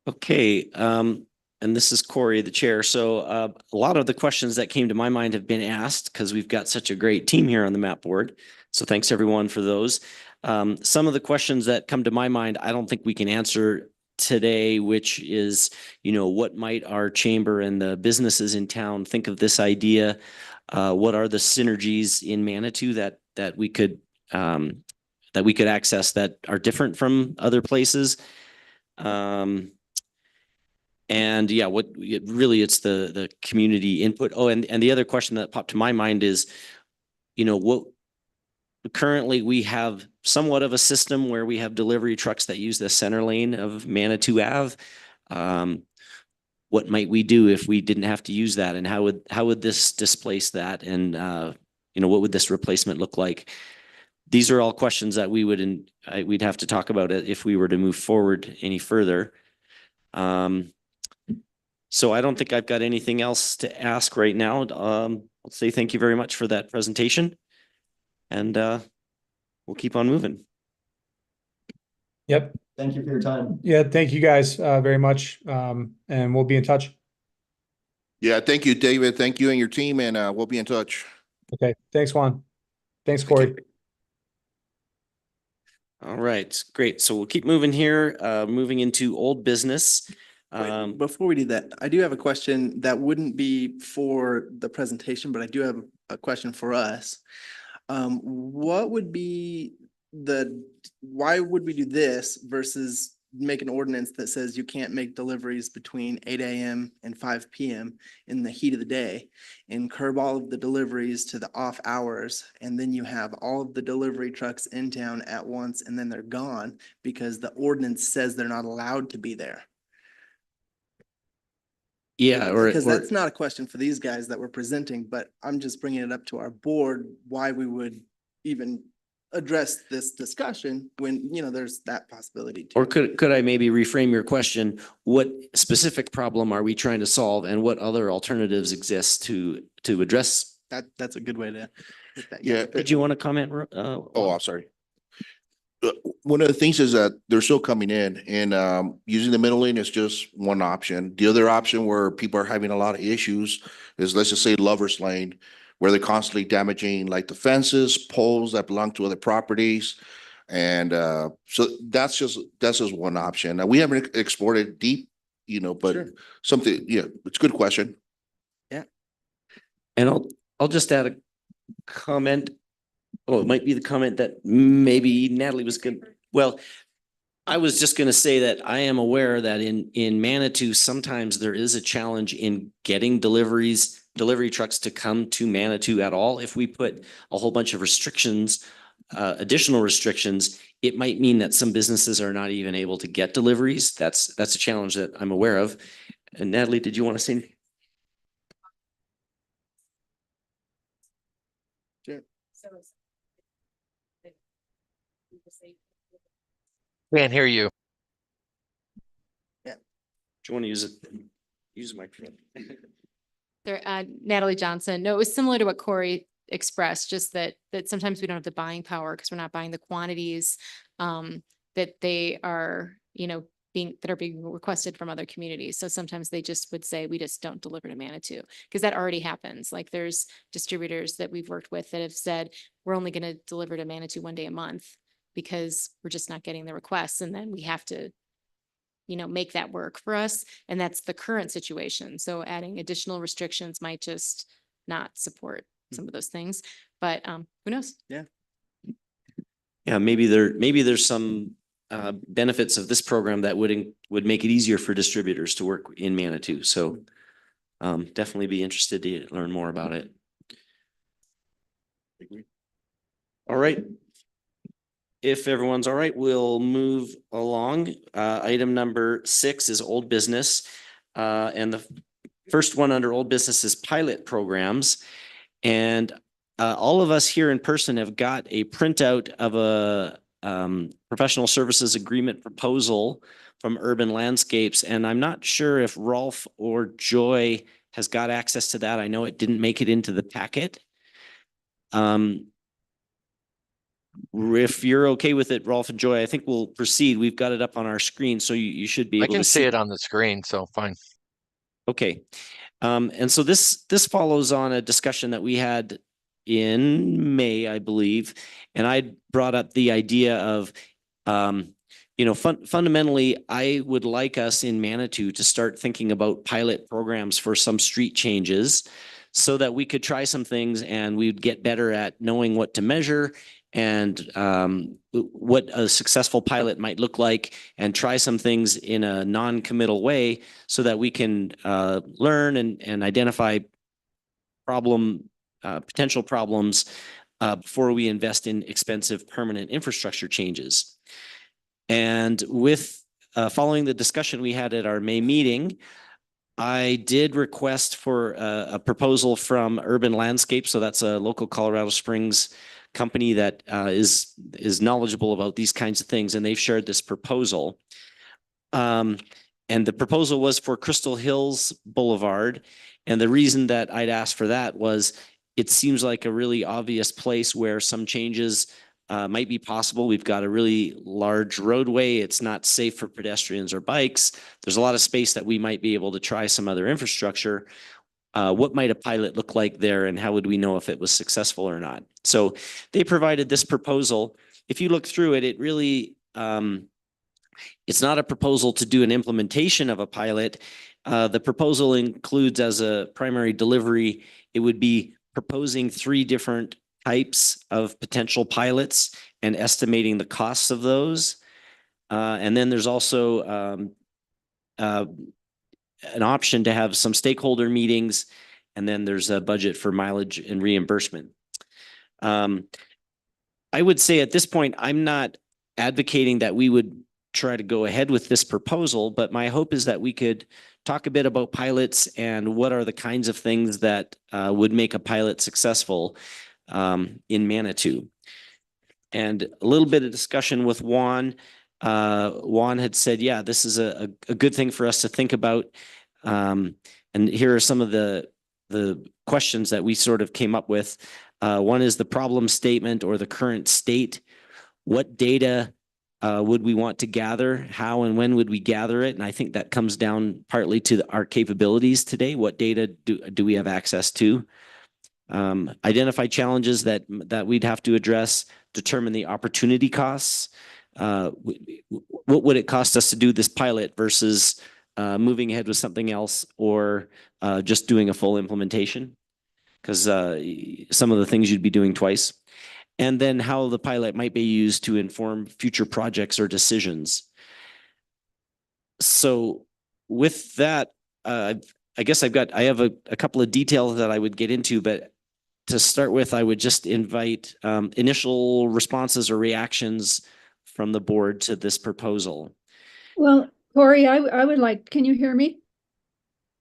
[SPEAKER 1] Okay, and this is Corey, the chair. So a lot of the questions that came to my mind have been asked because we've got such a great team here on the map board. So thanks everyone for those. Some of the questions that come to my mind, I don't think we can answer today, which is, you know, what might our chamber and the businesses in town think of this idea? What are the synergies in Manitou that we could access that are different from other places? And yeah, it's the community input. Oh, and the other question that popped to my mind is, you know, currently we have somewhat of a system where we have delivery trucks that use the center lane of Manitou Ave. What might we do if we didn't have to use that, and how would this displace that? And you know, what would this replacement look like? These are all questions that we'd have to talk about it if we were to move forward any further. So I don't think I've got anything else to ask right now. I'll say thank you very much for that presentation, and we'll keep on moving.
[SPEAKER 7] Yep.
[SPEAKER 2] Thank you for your time.
[SPEAKER 7] Yeah, thank you guys very much. And we'll be in touch.
[SPEAKER 6] Yeah, thank you, David. Thank you and your team, and we'll be in touch.
[SPEAKER 7] Okay, thanks, Juan. Thanks, Corey.
[SPEAKER 1] All right, great. So we'll keep moving here, moving into old business.
[SPEAKER 5] Wait, before we do that, I do have a question that wouldn't be for the presentation, but I do have a question for us. What would be why would we do this versus make an ordinance that says you can't make deliveries between 8 a.m. and 5 p.m. in the heat of the day and curb all of the deliveries to the off hours. And then you have all of the delivery trucks in town at once and then they're gone because the ordinance says they're not allowed to be there.
[SPEAKER 1] Yeah, or,
[SPEAKER 5] Because that's not a question for these guys that we're presenting, but I'm just bringing it up to our board, why we would even address this discussion when, there's that possibility too.
[SPEAKER 1] or could I maybe reframe your question? What specific problem are we trying to solve and what other alternatives exist to address?
[SPEAKER 5] That's a good way to. hit that.
[SPEAKER 6] Yeah.
[SPEAKER 1] Did you want to comment?
[SPEAKER 6] Oh, I'm sorry. One of the things is that they're still coming in and using the middle lane is just one option. The other option where people are having a lot of issues is, let's just say, Lover's Lane, where they're constantly damaging like the fences, poles that belong to other properties. And so that's just one option. Now, we haven't explored it deep, but
[SPEAKER 5] Sure.
[SPEAKER 6] something, yeah, it's a good question.
[SPEAKER 1] And I'll just add a comment. Oh, it might be the comment that maybe Natalie was good. Well, I was just going to say that I am aware that in Manitou, sometimes there is a challenge in getting delivery trucks to come to Manitou at all. If we put a whole bunch of restrictions, additional restrictions, it might mean that some businesses are not even able to get deliveries. That's a challenge that I'm aware of. And Natalie, did you want to say anything?
[SPEAKER 9] Can't hear you.
[SPEAKER 1] Do you want to use it? Use the microphone.
[SPEAKER 10] There, Natalie Johnson. No, it was similar to what Corey expressed, just that sometimes we don't have the buying power because we're not buying the quantities that they are, being requested from other communities. So sometimes they just would say, we just don't deliver to Manitou, because that already happens. Like there's distributors that we've worked with that have said, we're only going to deliver to Manitou one day a month because we're just not getting the requests. And then we have to, make that work for us. And that's the current situation. So adding additional restrictions might just not support some of those things, but who knows?
[SPEAKER 1] Yeah, maybe there's some benefits of this program that would make it easier for distributors to work in Manitou. So definitely be interested to learn more about it. All right. If everyone's all right, we'll move along. Item number 6 is old business. And the first one under old business is pilot programs. And all of us here in person have got a printout of a professional services agreement proposal from Urban Landscapes. And I'm not sure if Rolf or Joy has got access to that. I know it didn't make it into the packet. If you're okay with it, Rolf and Joy, I think we'll proceed. We've got it up on our screen, so you should be
[SPEAKER 9] I
[SPEAKER 1] able
[SPEAKER 9] can
[SPEAKER 1] to
[SPEAKER 9] see it on the screen, so fine.
[SPEAKER 1] Okay. And so this follows on a discussion that we had in May, I believe, and I brought up the idea of, fundamentally, I would like us in Manitou to start thinking about pilot programs for some street changes so that we could try some things and we'd get better at knowing what to measure and what a successful pilot might look like, and try some things in a non-committal way so that we can learn and identify potential problems before we invest in expensive permanent infrastructure changes. And with following the discussion we had at our May meeting, I did request for a proposal from Urban Landscape. So that's a local Colorado Springs company that is knowledgeable about these kinds of things, and they've shared this proposal. And the proposal was for Crystal Hills Boulevard. And the reason that I'd asked for that was it seems like a really obvious place where some changes might be possible. We've got a really large roadway. It's not safe for pedestrians or bikes. There's a lot of space that we might be able to try some other infrastructure. What might a pilot look like there, and how would we know if it was successful or not? So they provided this proposal. If you look through it, it really, it's not a proposal to do an implementation of a pilot. The proposal includes as a primary delivery, it would be proposing 3 different types of potential pilots and estimating the costs of those. And then there's also an option to have some stakeholder meetings, and then there's a budget for mileage and reimbursement. I would say at this point, I'm not advocating that we would try to go ahead with this proposal, but my hope is that we could talk a bit about pilots and what are the kinds of things that would make a pilot successful in Manitou. And a little bit of discussion with Juan. Juan had said, yeah, this is a good thing for us to think about. And here are some of the questions that we sort of came up with. One is the problem statement or the current state. What data would we want to gather? How and when would we gather it? And I think that comes down partly to our capabilities today. What data do we have access to? Identify challenges that we'd have to address, determine the opportunity costs. What would it cost us to do this pilot versus moving ahead with something else, or just doing a full implementation? Because some of the things you'd be doing twice. And then how the pilot might be used to inform future projects or decisions. So with that, I guess I have a couple of details that I would get into, but to start with, I would just invite initial responses or reactions from the board to this proposal.
[SPEAKER 3] Well, Corey, I would like, can you hear me?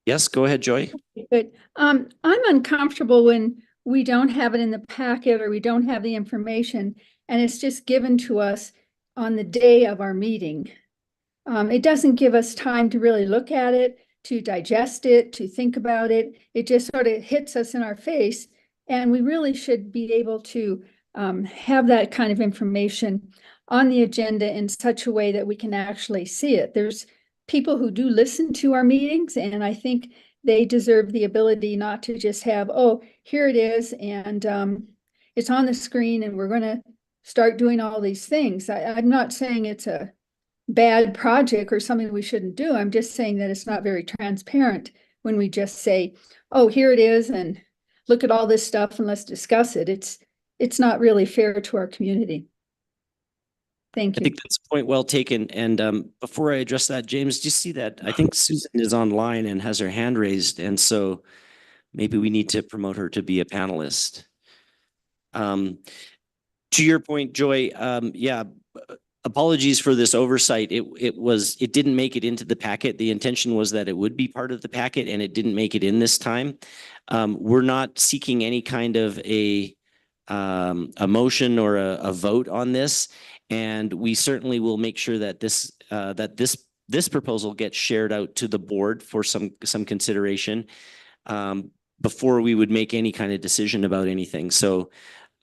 [SPEAKER 1] Yes, go ahead, Joy.
[SPEAKER 3] Good. I'm uncomfortable when we don't have it in the packet or we don't have the information and it's just given to us on the day of our meeting. It doesn't give us time to really look at it, to digest it, to think about it. It just sort of hits us in our face. And we really should be able to have that kind of information on the agenda in such a way that we can actually see it. There's people who do listen to our meetings, and I think they deserve the ability not to just have, oh, here it is, and it's on the screen, and we're going to start doing all these things. I'm not saying it's a bad project or something we shouldn't do. I'm just saying that it's not very transparent when we just say, oh, here it is, and look at all this stuff, and let's discuss it. It's not really fair to our community. Thank you.
[SPEAKER 1] I think that's a point well taken. And before I address that, James, do you see that? I think Susan is online and has her hand raised. And so maybe we need to promote her to be a panelist. To your point, Joy, yeah, apologies for this oversight. It didn't make it into the packet. The intention was that it would be part of the packet, and it didn't make it in this time. We're not seeking any kind of a motion or a vote on this. And we certainly will make sure that this proposal gets shared out to the board for some consideration before we would make any kind of decision about anything. So,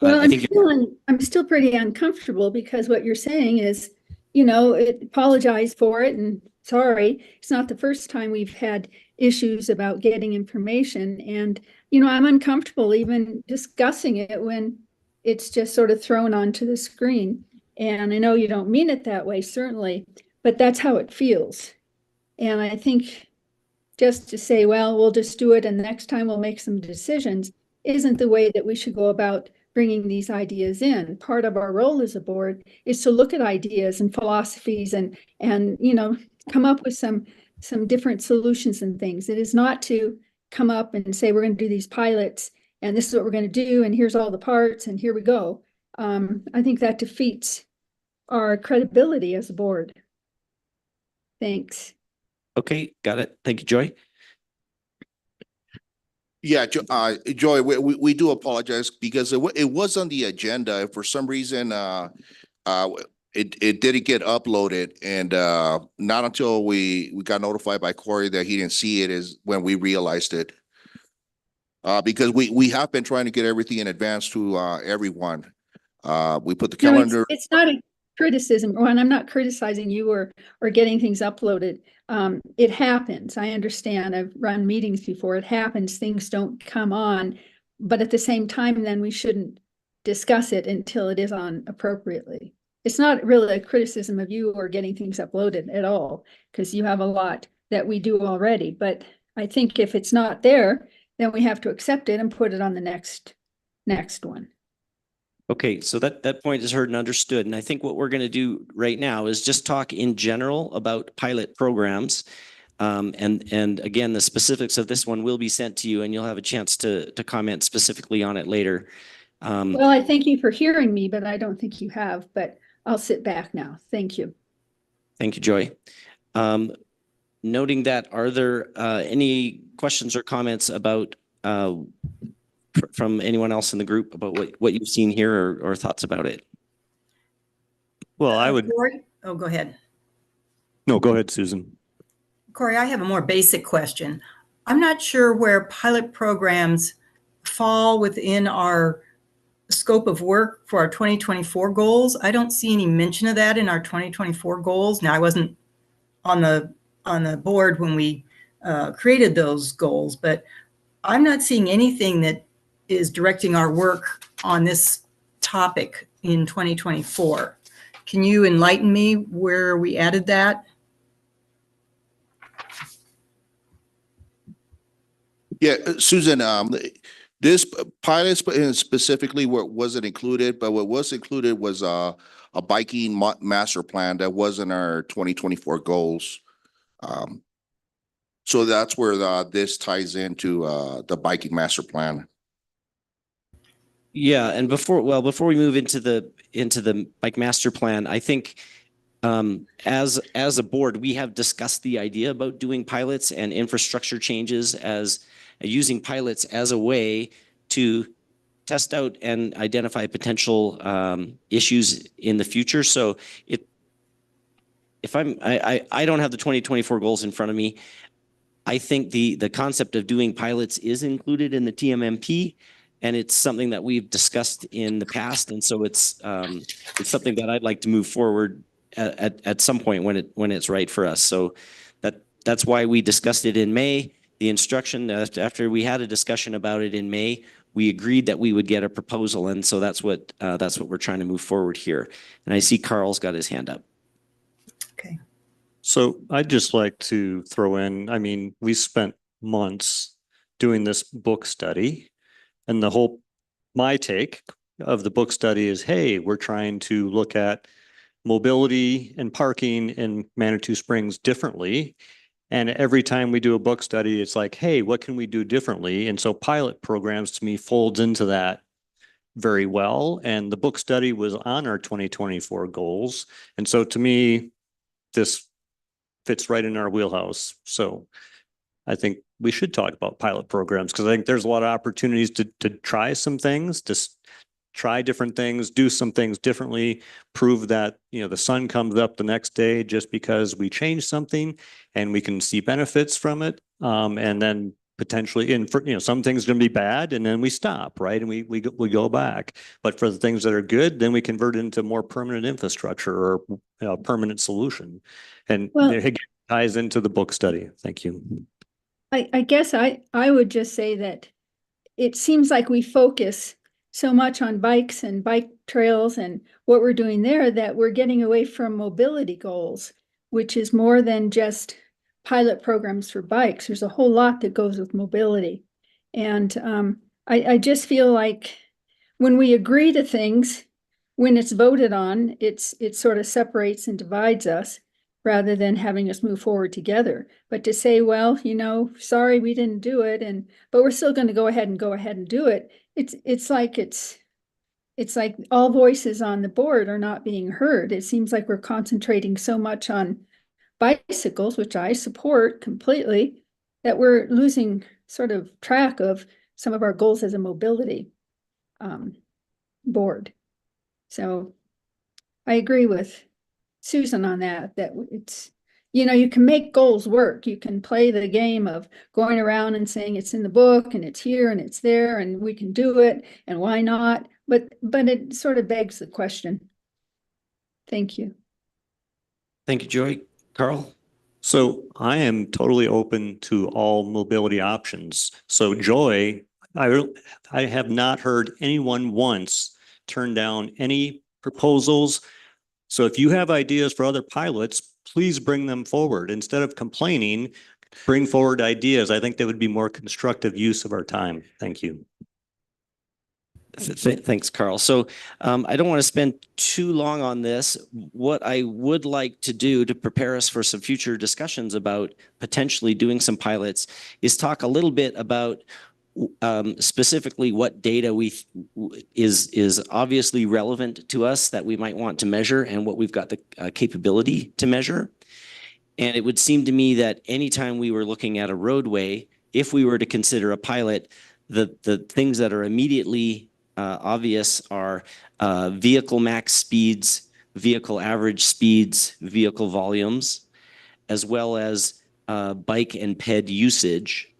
[SPEAKER 3] well, I'm still pretty uncomfortable because what you're saying is, you know, apologize for it and sorry. It's not the first time we've had issues about getting information, and you know, I'm uncomfortable even discussing it when it's just sort of thrown onto the screen. And I know you don't mean it that way, certainly, but that's how it feels. And I think just to say, well, we'll just do it and the next time we'll make some decisions isn't the way that we should go about bringing these ideas in. Part of our role as a board is to look at ideas and philosophies and you know, come up with some different solutions and things. It is not to come up and say, we're going to do these pilots and this is what we're going to do and here's all the parts and here we go. I think that defeats our credibility as a board. Thanks.
[SPEAKER 1] Okay, got it. Thank you, Joy.
[SPEAKER 6] Yeah, Joy, we do apologize because it was on the agenda. For some reason, it didn't get uploaded, and not until we got notified by Corey that he didn't see it is when we realized it. Because we have been trying to get everything in advance to everyone. We put the calendar.
[SPEAKER 3] No, it's not a criticism, and I'm not criticizing you or getting things uploaded. It happens. I understand. I've run meetings before. It happens. Things don't come on, but at the same time, then we shouldn't discuss it until it is on appropriately. It's not really a criticism of you or getting things uploaded at all, because you have a lot that we do already. But I think if it's not there, then we have to accept it and put it on the next one.
[SPEAKER 1] Okay, so that point is heard and understood. And I think what we're going to do right now is just talk in general about pilot programs. And again, the specifics of this one will be sent to you and you'll have a chance to comment specifically on it later.
[SPEAKER 3] Well, I thank you for hearing me, but I don't think you have, but I'll sit back now. Thank you.
[SPEAKER 1] Thank you, Joy. Noting that, are there any questions or comments about from anyone else in the group about what you've seen here or thoughts about it?
[SPEAKER 4] Well, I would,
[SPEAKER 11] Corey? Oh, go ahead.
[SPEAKER 4] no, go ahead, Susan.
[SPEAKER 11] Corey, I have a more basic question. I'm not sure where pilot programs fall within our scope of work for our 2024 goals. I don't see any mention of that in our 2024 goals. Now, I wasn't on the board when we created those goals, but I'm not seeing anything that is directing our work on this topic in 2024. Can you enlighten me where we added that?
[SPEAKER 6] Yeah, Susan, this pilot specifically what wasn't included, but what was included was a biking master plan that was in our 2024 goals. So that's where this ties into the biking master plan.
[SPEAKER 1] Yeah, and before we move into the bike master plan, I think as a board, we have discussed the idea about doing pilots and infrastructure changes as using pilots as a way to test out and identify potential issues in the future. So I don't have the 2024 goals in front of me. I think the concept of doing pilots is included in the TMMP. And it's something that we've discussed in the past, and so it's something that I'd like to move forward at some point when it's right for us. So that's why we discussed it in May. The instruction after we had a discussion about it in May, we agreed that we would get a proposal, and so that's what we're trying to move forward here. And I see Carl's got his hand up.
[SPEAKER 11] Okay.
[SPEAKER 4] So I'd just like to throw in, I mean, we spent months doing this book study. And my take of the book study is, hey, we're trying to look at mobility and parking in Manitou Springs differently. And every time we do a book study, it's like, hey, what can we do differently? And so pilot programs to me folds into that very well. And the book study was on our 2024 goals. And so to me, this fits right in our wheelhouse. So I think we should talk about pilot programs because I think there's a lot of opportunities to try some things, to try different things, do some things differently, prove that, the sun comes up the next day just because we changed something and we can see benefits from it. And then potentially some things are going to be bad and then we stop, right? And we go back. But for the things that are good, then we convert it into more permanent infrastructure or a permanent solution. And it ties into the book study. Thank you.
[SPEAKER 3] I guess I would just say that it seems like we focus so much on bikes and bike trails and what we're doing there that we're getting away from mobility goals, which is more than just pilot programs for bikes. There's a whole lot that goes with mobility. And I just feel like when we agree to things, when it's voted on, it sort of separates and divides us, rather than having us move forward together. But to say, well, sorry, we didn't do it, but we're still going to go ahead and do it. It's like all voices on the board are not being heard. It seems like we're concentrating so much on bicycles, which I support completely, that we're losing sort of track of some of our goals as a mobility board. So I agree with Susan on that it's, you can make goals work. You can play the game of going around and saying it's in the book and it's here and it's there and we can do it and why not? But it sort of begs the question. Thank you.
[SPEAKER 1] Thank you, Joy. Carl?
[SPEAKER 4] So I am totally open to all mobility options. So Joy, I have not heard anyone once turn down any proposals. So if you have ideas for other pilots, please bring them forward. Instead of complaining, bring forward ideas. I think that would be more constructive use of our time. Thank you.
[SPEAKER 1] Thanks, Carl. So I don't want to spend too long on this. What I would like to do to prepare us for some future discussions about potentially doing some pilots is talk a little bit about specifically what data is obviously relevant to us that we might want to measure and what we've got the capability to measure. And it would seem to me that anytime we were looking at a roadway, if we were to consider a pilot, the things that are immediately obvious are vehicle max speeds, vehicle average speeds, vehicle volumes, as well as bike and ped usage.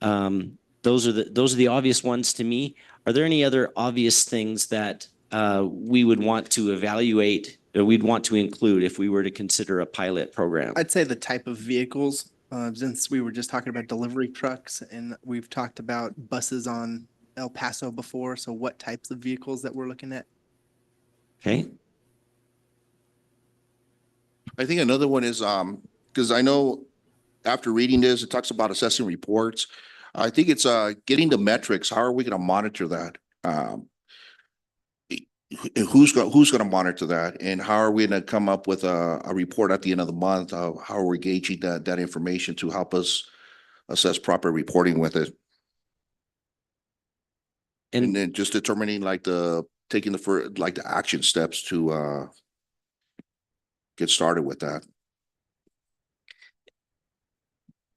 [SPEAKER 1] Those are the obvious ones to me. Are there any other obvious things that we would want to evaluate or we'd want to include if we were to consider a pilot program?
[SPEAKER 5] I'd say the type of vehicles, since we were just talking about delivery trucks and we've talked about buses on El Paso before. So what types of vehicles that we're looking at?
[SPEAKER 1] Okay.
[SPEAKER 6] I think another one is, because I know after reading this, it talks about assessing reports. I think it's getting the metrics. How are we going to monitor that? Who's going to monitor that, and how are we going to come up with a report at the end of the month? How are we gauging that information to help us assess proper reporting with it? And then just determining taking the action steps to get started with that.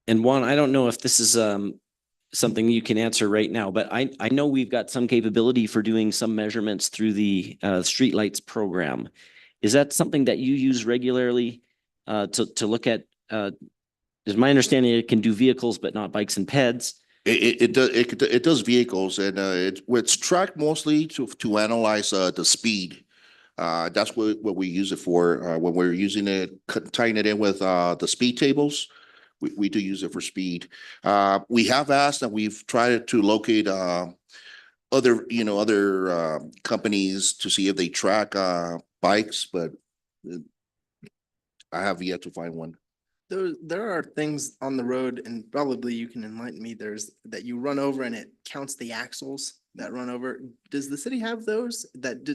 [SPEAKER 1] And Juan, I don't know if this is something you can answer right now, but I know we've got some capability for doing some measurements through the streetlights program. Is that something that you use regularly to look at? Is my understanding it can do vehicles, but not bikes and peds?
[SPEAKER 6] It does vehicles, and it's tracked mostly to analyze the speed. That's what we use it for when we're using it, tying it in with the speed tables. We do use it for speed. We have asked and we've tried to locate other companies to see if they track bikes, but I have yet to find one.
[SPEAKER 5] There are things on the road, and probably you can enlighten me. There's that you run over and it counts the axles that run over. Does the city have those that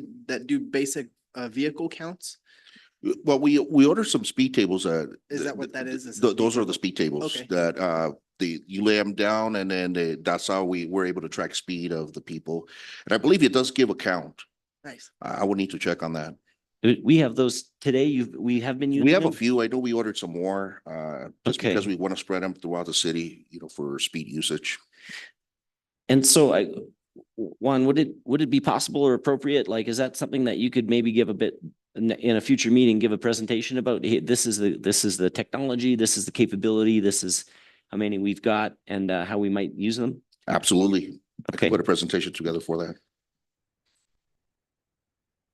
[SPEAKER 5] do basic vehicle counts?
[SPEAKER 6] Well, we ordered some speed tables.
[SPEAKER 5] Is that what that is?
[SPEAKER 6] Those are the speed tables
[SPEAKER 5] Okay.
[SPEAKER 6] that you lay them down, and then that's how we were able to track speed of the people. And I believe it does give a count.
[SPEAKER 5] Nice.
[SPEAKER 6] I would need to check on that.
[SPEAKER 1] We have those today. We have been using
[SPEAKER 6] We have a
[SPEAKER 1] them?
[SPEAKER 6] few. I know we ordered some more, just
[SPEAKER 1] Okay.
[SPEAKER 6] because we want to spread them throughout the city, for speed usage.
[SPEAKER 1] And so Juan, would it be possible or appropriate? Like, is that something that you could maybe give a bit in a future meeting, give a presentation about? Hey, this is the technology, this is the capability, this is how many we've got and how we might use them?
[SPEAKER 6] Absolutely. I
[SPEAKER 1] Okay.
[SPEAKER 6] can put a presentation together for that.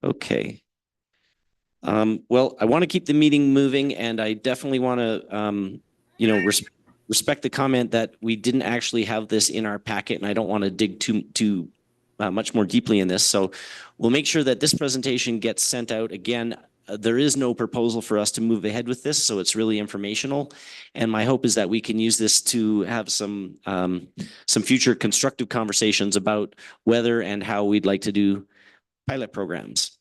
[SPEAKER 1] Okay. Well, I want to keep the meeting moving, and I definitely want to, respect the comment that we didn't actually have this in our packet, and I don't want to dig too much more deeply in this. So we'll make sure that this presentation gets sent out. Again, there is no proposal for us to move ahead with this, so it's really informational. And my hope is that we can use this to have some future constructive conversations about whether and how we'd like to do pilot programs.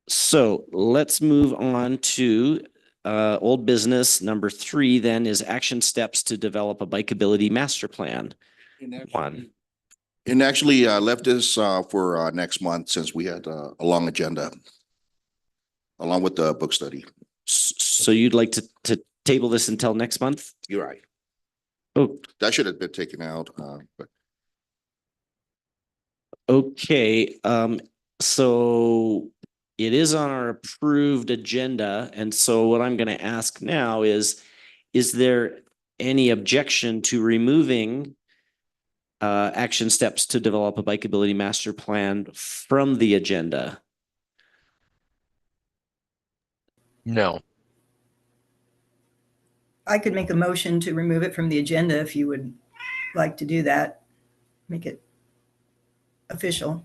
[SPEAKER 1] So let's move on to old business. Number 3 then is action steps to develop a bikeability master plan. Juan.
[SPEAKER 6] And actually, left this for next month since we had a long agenda, along with the book study.
[SPEAKER 1] So you'd like to table this until next month?
[SPEAKER 6] You're right.
[SPEAKER 1] Oh,
[SPEAKER 6] That should have been taken out, but
[SPEAKER 1] okay. So it is on our approved agenda. And so what I'm going to ask now is there any objection to removing action steps to develop a bikeability master plan from the agenda?
[SPEAKER 9] No.
[SPEAKER 11] I could make a motion to remove it from the agenda if you would like to do that. Make it official.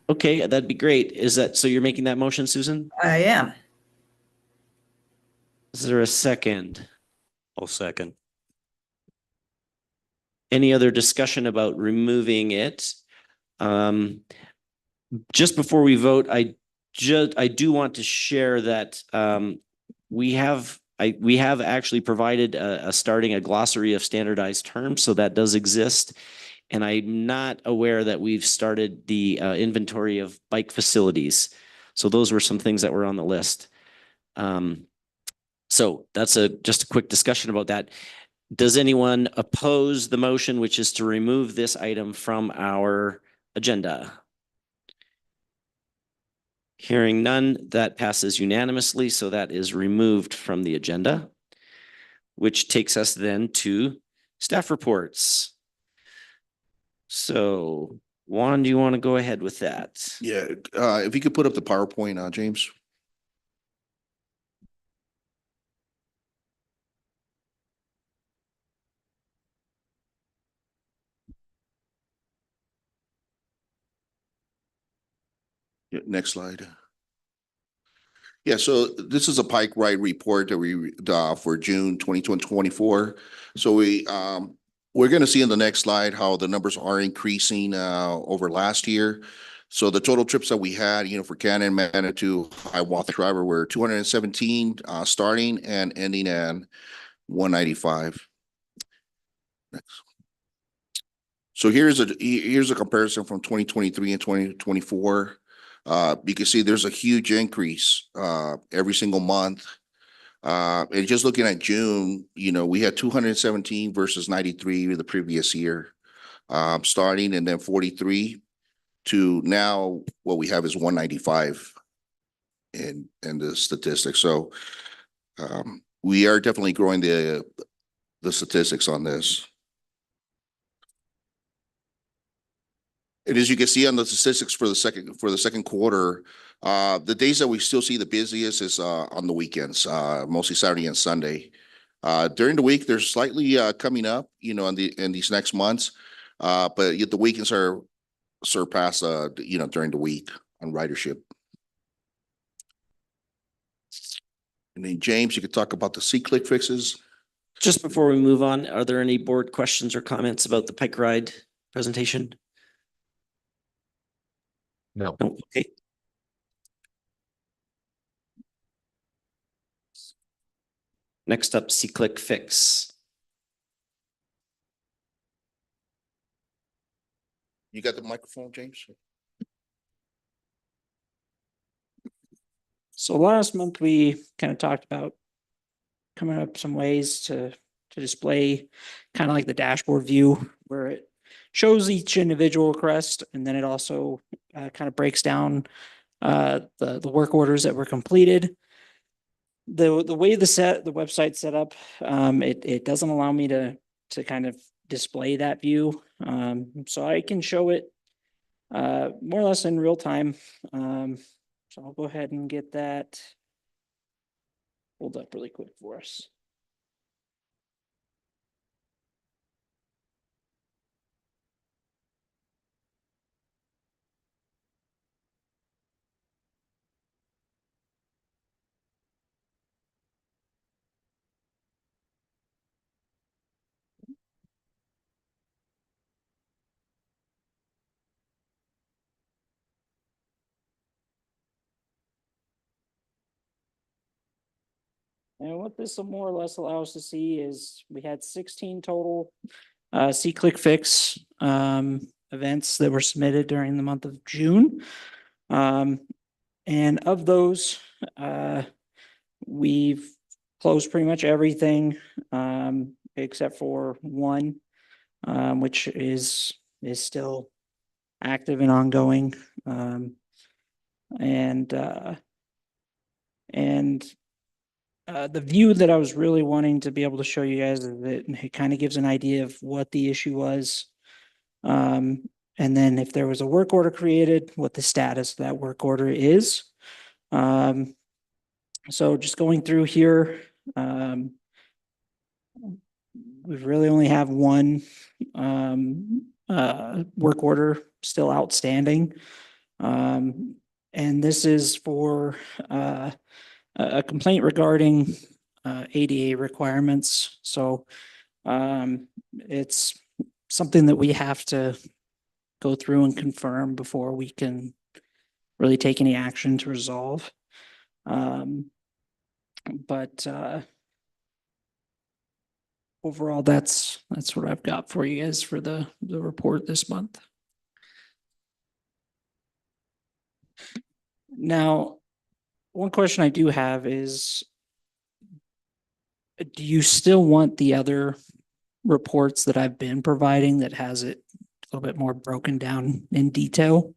[SPEAKER 1] Okay, that'd be great. So you're making that motion, Susan?
[SPEAKER 11] I am.
[SPEAKER 1] Is there a second?
[SPEAKER 4] I'll second.
[SPEAKER 1] Any other discussion about removing it? Just before we vote, I do want to share that we have actually provided starting a glossary of standardized terms, so that does exist. And I'm not aware that we've started the inventory of bike facilities. So those were some things that were on the list. So that's just a quick discussion about that. Does anyone oppose the motion, which is to remove this item from our agenda? Hearing none, that passes unanimously, so that is removed from the agenda, which takes us then to staff reports. So Juan, do you want to go ahead with that?
[SPEAKER 6] Yeah, if you could put up the PowerPoint, James. Yeah, next slide. Yeah, so this is a Pike Ride report that we for June 2024. So we're going to see in the next slide how the numbers are increasing over last year. So the total trips that we had, for Cannon, Manitou, Hiawatha Driver were 217 starting and ending at 195. Next. So here's a comparison from 2023 and 2024. You can see there's a huge increase every single month. And just looking at June, we had 217 versus 93 the previous year, starting, and then 43 to now what we have is 195 in the statistics. So we are definitely growing the statistics on this. And as you can see on the statistics for the second quarter, the days that we still see the busiest is on the weekends, mostly Saturday and Sunday. During the week, they're slightly coming up, in these next months, but yet the weekends are surpassed, during the week on ridership. And then James, you could talk about the C-Click fixes.
[SPEAKER 1] Just before we move on, are there any board questions or comments about the Pike Ride presentation?
[SPEAKER 9] No.
[SPEAKER 1] No, okay. Next up, C-Click Fix.
[SPEAKER 6] You got the microphone, James?
[SPEAKER 12] So last month we kind of talked about coming up some ways to display kind of like the dashboard view where it shows each individual crest, and then it also kind of breaks down the work orders that were completed. The way the website's set up, it doesn't allow me to kind of display that view. So I can show it more or less in real time. So I'll go ahead and get that pulled up really quick for us. And what this more or less allows us to see is we had 16 total C-Click Fix events that were submitted during the month of June. And of those, we've closed pretty much everything except for one, which is still active and ongoing. The view that I was really wanting to be able to show you guys is that it kind of gives an idea of what the issue was. And then if there was a work order created, what the status of that work order is. So just going through here, we really only have one work order still outstanding. And this is for a complaint regarding ADA requirements. So it's something that we have to go through and confirm before we can really take any action to resolve. But overall, that's what I've got for you guys for the report this month. Now, one question I do have is, do you still want the other reports that I've been providing that has it a little bit more broken down in detail?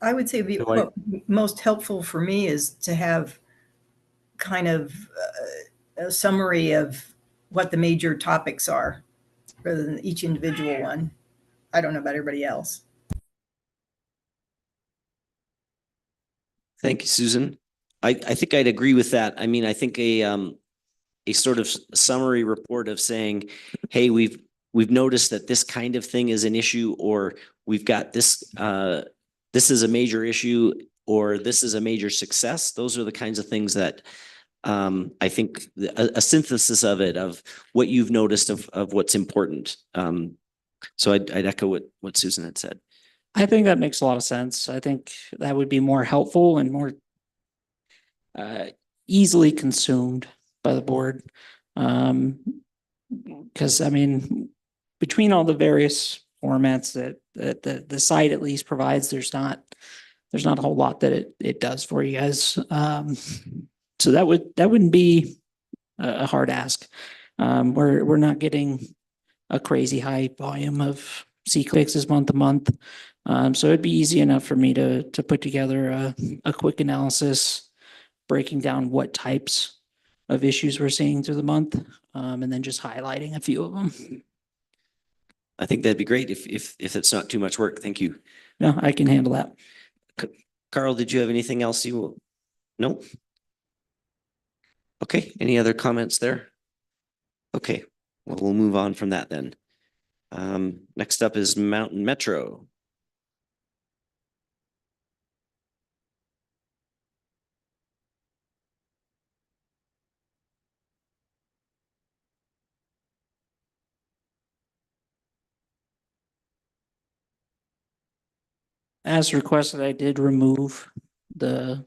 [SPEAKER 11] I would say
[SPEAKER 4] Do I-
[SPEAKER 11] what most helpful for me is to have kind of a summary of what the major topics are rather than each individual one. I don't know about everybody else.
[SPEAKER 1] Thank you, Susan. I think I'd agree with that. I mean, I think a sort of summary report of saying, hey, we've noticed that this kind of thing is an issue, or we've got this, this is a major issue, or this is a major success. Those are the kinds of things that I think a synthesis of it, of what you've noticed of what's important. So I'd echo what Susan had said.
[SPEAKER 12] I think that makes a lot of sense. I think that would be more helpful and more easily consumed by the board. Because I mean, between all the various formats that the site at least provides, there's not a whole lot that it does for you guys. So that wouldn't be a hard ask. We're not getting a crazy high volume of C-clicks month to month. So it'd be easy enough for me to put together a quick analysis, breaking down what types of issues we're seeing through the month, and then just highlighting a few of them.
[SPEAKER 1] I think that'd be great if it's not too much work. Thank you.
[SPEAKER 12] No, I can handle that.
[SPEAKER 1] Carl, did you have anything else you will? No? Okay, any other comments there? Okay, well, we'll move on from that then. Next up is Mountain Metro.
[SPEAKER 12] As requested, I did remove the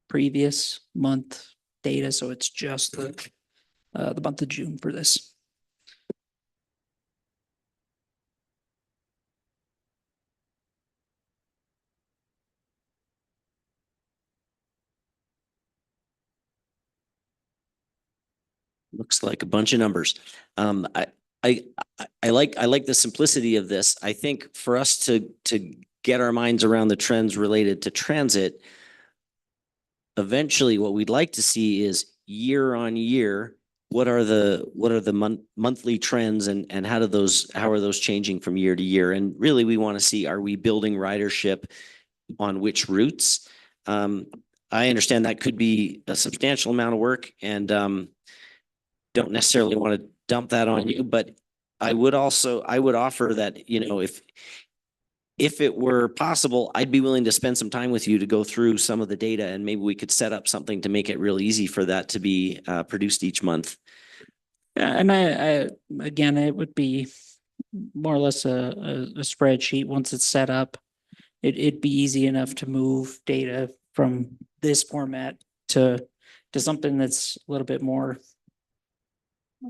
[SPEAKER 12] previous month data, so it's just the month of June for this.
[SPEAKER 1] Looks like a bunch of numbers. I like the simplicity of this. I think for us to get our minds around the trends related to transit, eventually what we'd like to see is year on year, what are the monthly trends and how are those changing from year to year? And really we want to see, are we building ridership on which routes? I understand that could be a substantial amount of work, and don't necessarily want to dump that on you, but I would offer that, you know, if it were possible, I'd be willing to spend some time with you to go through some of the data, and maybe we could set up something to make it real easy for that to be produced each month.
[SPEAKER 12] Yeah, and I again, it would be more or less a spreadsheet once it's set up. It'd be easy enough to move data from this format to something that's a little bit more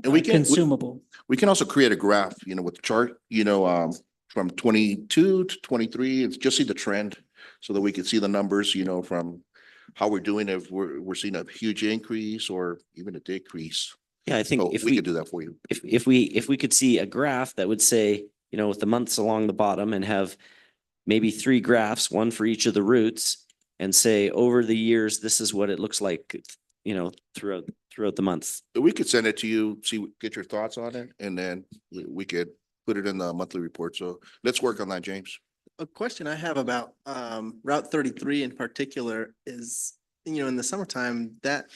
[SPEAKER 6] And we can,
[SPEAKER 12] consumable.
[SPEAKER 6] we can also create a graph, you know, with the chart, you know, from 22 to 23, and just see the trend so that we can see the numbers, you know, from how we're doing, if we're seeing a huge increase or even a decrease.
[SPEAKER 1] Yeah, I think
[SPEAKER 6] So
[SPEAKER 1] if
[SPEAKER 6] we could do that for you.
[SPEAKER 1] if we could see a graph that would say, you know, with the months along the bottom and have maybe 3 graphs, one for each of the routes, and say over the years, this is what it looks like, you know, throughout the month.
[SPEAKER 6] We could send it to you, get your thoughts on it, and then we could put it in the monthly report. So let's work on that, James.
[SPEAKER 5] A question I have about Route 33 in particular is, you know, in the summertime, that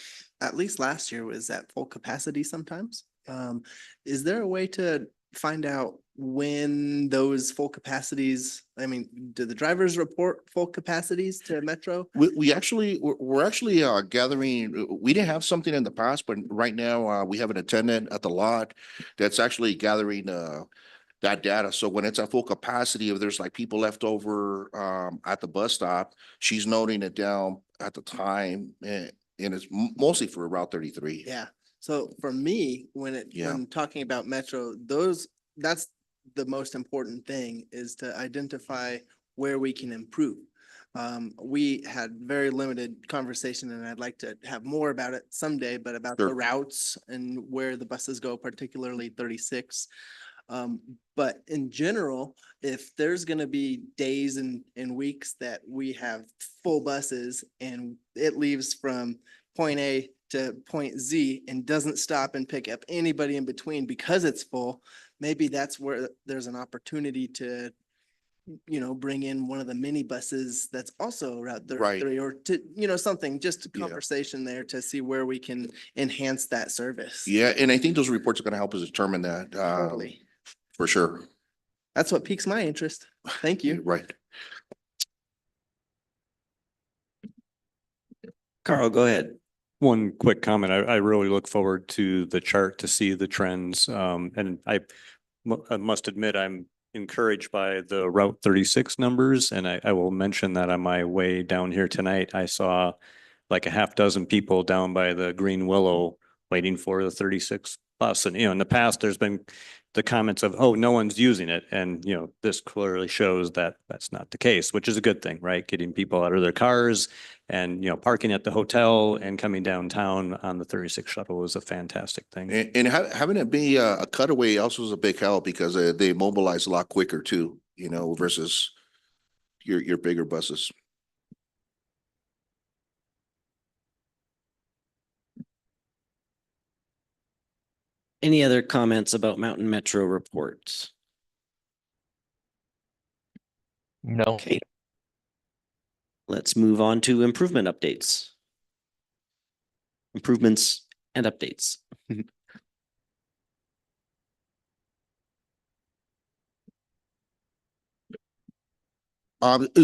[SPEAKER 5] at least last year was at full capacity sometimes. Is there a way to find out when those full capacities, I mean, do the drivers report full capacities to Metro?
[SPEAKER 6] We actually, we're actually gathering, we didn't have something in the past, but right now we have an attendant at the lot that's actually gathering that data. So when it's at full capacity, if there's like people left over at the bus stop, she's noting it down at the time, and it's mostly for Route 33.
[SPEAKER 5] Yeah. So for me, when talking about Metro, that's the most important thing, is to identify where we can improve. We had very limited conversation, and I'd like to have more about it someday, but about the
[SPEAKER 6] Sure.
[SPEAKER 5] routes and where the buses go, particularly 36. But in general, if there's gonna be days and weeks that we have full buses and it leaves from point A to point Z and doesn't stop and pick up anybody in between because it's full, maybe that's where there's an opportunity to, bring in one of the mini buses that's also Route
[SPEAKER 6] Right.
[SPEAKER 5] 33, or to, something, just a
[SPEAKER 6] Yeah.
[SPEAKER 5] conversation there to see where we can enhance that service.
[SPEAKER 6] Yeah, and I think those reports are gonna help us determine that.
[SPEAKER 5] Totally.
[SPEAKER 6] For sure.
[SPEAKER 5] That's what piques my interest. Thank you.
[SPEAKER 6] Right.
[SPEAKER 1] Carl, go ahead.
[SPEAKER 4] One quick comment. I really look forward to the chart to see the trends. And I must admit, I'm encouraged by the Route 36 numbers. And I will mention that on my way down here tonight, I saw like a half dozen people down by the Green Willow waiting for the 36 bus. And, in the past, there's been the comments of, oh, no one's using it. And, this clearly shows that that's not the case, which is a good thing, right? Getting people out of their cars and, parking at the hotel and coming downtown on the 36 shuttle is a fantastic thing.
[SPEAKER 6] And having it be a cutaway also is a big help, because they mobilize a lot quicker too, versus your bigger buses.
[SPEAKER 1] Any other comments about Mountain Metro reports?
[SPEAKER 9] No.
[SPEAKER 1] Okay. Let's move on to improvement updates. Improvements and updates.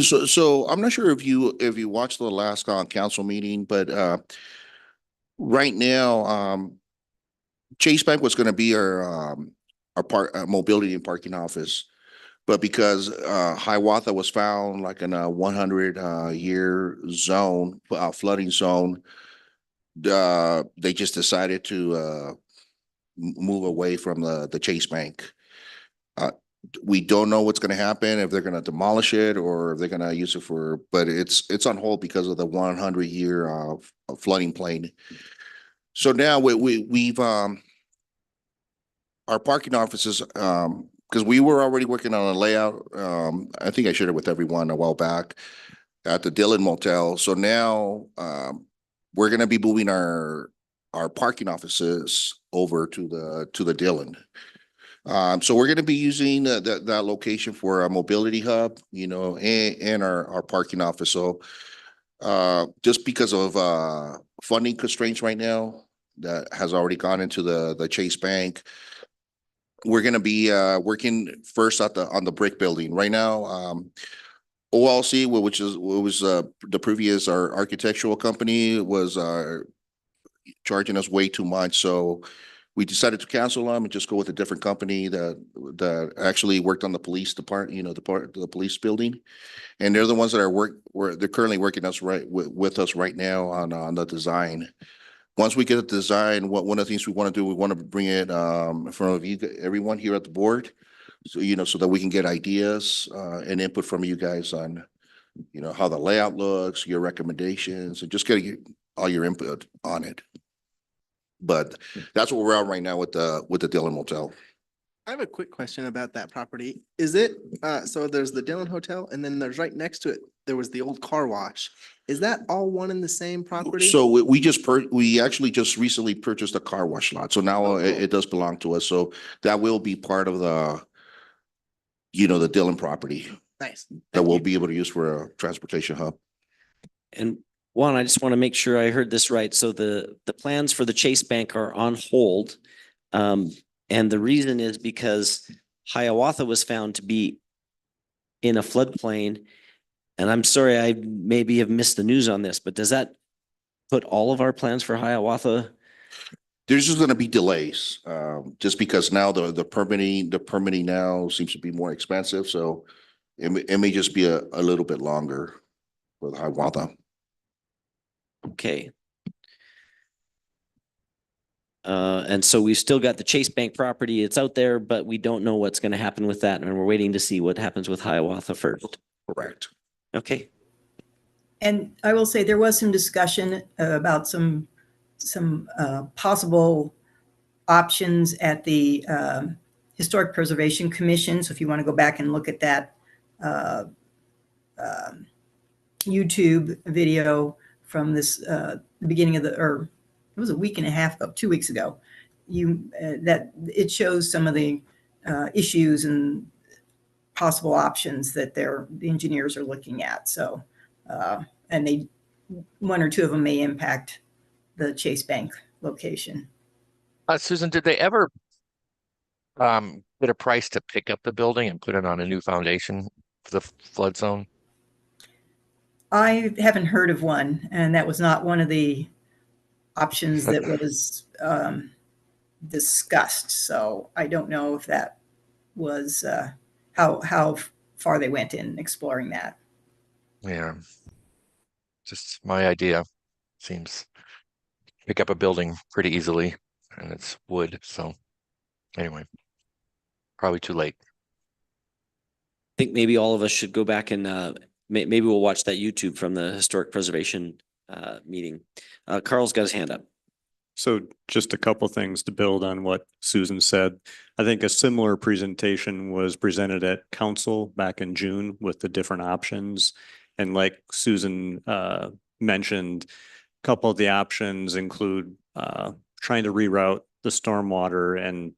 [SPEAKER 6] So I'm not sure if you watched the last council meeting, but right now, Chase Bank was going to be our mobility and parking office. But because Hiawatha was found like in a 100-year zone, flooding zone, they just decided to move away from the Chase Bank. We don't know what's going to happen, if they're going to demolish it or if they're going to use it but it's on hold because of the 100-year flooding plain. So now we've our parking offices, because we were already working on a layout. I think I shared it with everyone a while back at the Dillon Motel. So now we're going to be moving our parking offices over to the Dillon. So we're going to be using that location for a mobility hub, and our parking office. So just because of funding constraints right now that has already gone into the Chase Bank, we're going to be working first on the brick building right now. OLC, which was the previous our architectural company, was charging us way too much, so we decided to cancel them and just go with a different company that actually worked on the police department, the police building, and they're the ones that they're currently working with us right now on the design. Once we get the design, one of the things we want to do, we want to bring it in front of you, everyone here at the board, so so that we can get ideas and input from you guys on how the layout looks, your recommendations, and just getting all your input on it. But that's what we're at right now with the Dillon Motel.
[SPEAKER 5] I have a quick question about that property. Is it, so there's the Dillon Hotel, and then there's right next to it, there was the old car wash. Is that all one and the same property?
[SPEAKER 6] So we actually just recently purchased a car wash lot. So now it does belong to us. So that will be part of the Dillon property
[SPEAKER 5] Nice.
[SPEAKER 6] that we'll be able to use for a transportation hub.
[SPEAKER 1] And Juan, I just want to make sure I heard this right. So the plans for the Chase Bank are on hold. And the reason is because Hiawatha was found to be in a floodplain. And I'm sorry, I maybe have missed the news on this, but does that put all of our plans for Hiawatha?
[SPEAKER 6] There's just gonna be delays, just because now the permitting now seems to be more expensive, so it may just be a little bit longer with Hiawatha.
[SPEAKER 1] Okay. And so we've still got the Chase Bank property. It's out there, but we don't know what's going to happen with that. And we're waiting to see what happens with Hiawatha first.
[SPEAKER 6] Correct.
[SPEAKER 1] Okay.
[SPEAKER 11] And I will say there was some discussion about some possible options at the Historic Preservation Commission. So if you want to go back and look at that YouTube video from this the beginning of or it was a week and a half ago, 2 weeks ago, that it shows some of the issues and possible options that the engineers are looking at. So, and one or two of them may impact the Chase Bank location.
[SPEAKER 9] Susan, did they ever get a price to pick up the building and put it on a new foundation for the flood zone?
[SPEAKER 11] I haven't heard of one, and that was not one of the options that was discussed. So I don't know if that was how far they went in exploring that.
[SPEAKER 9] Yeah. Just my idea. Seems pick up a building pretty easily, and it's wood. So anyway, probably too late.
[SPEAKER 1] I think maybe all of us should go back and maybe we'll watch that YouTube from the Historic Preservation meeting. Carl's got his hand up.
[SPEAKER 4] So just a couple things to build on what Susan said. I think a similar presentation was presented at council back in June with the different options. And like Susan mentioned, a couple of the options include trying to reroute the stormwater and,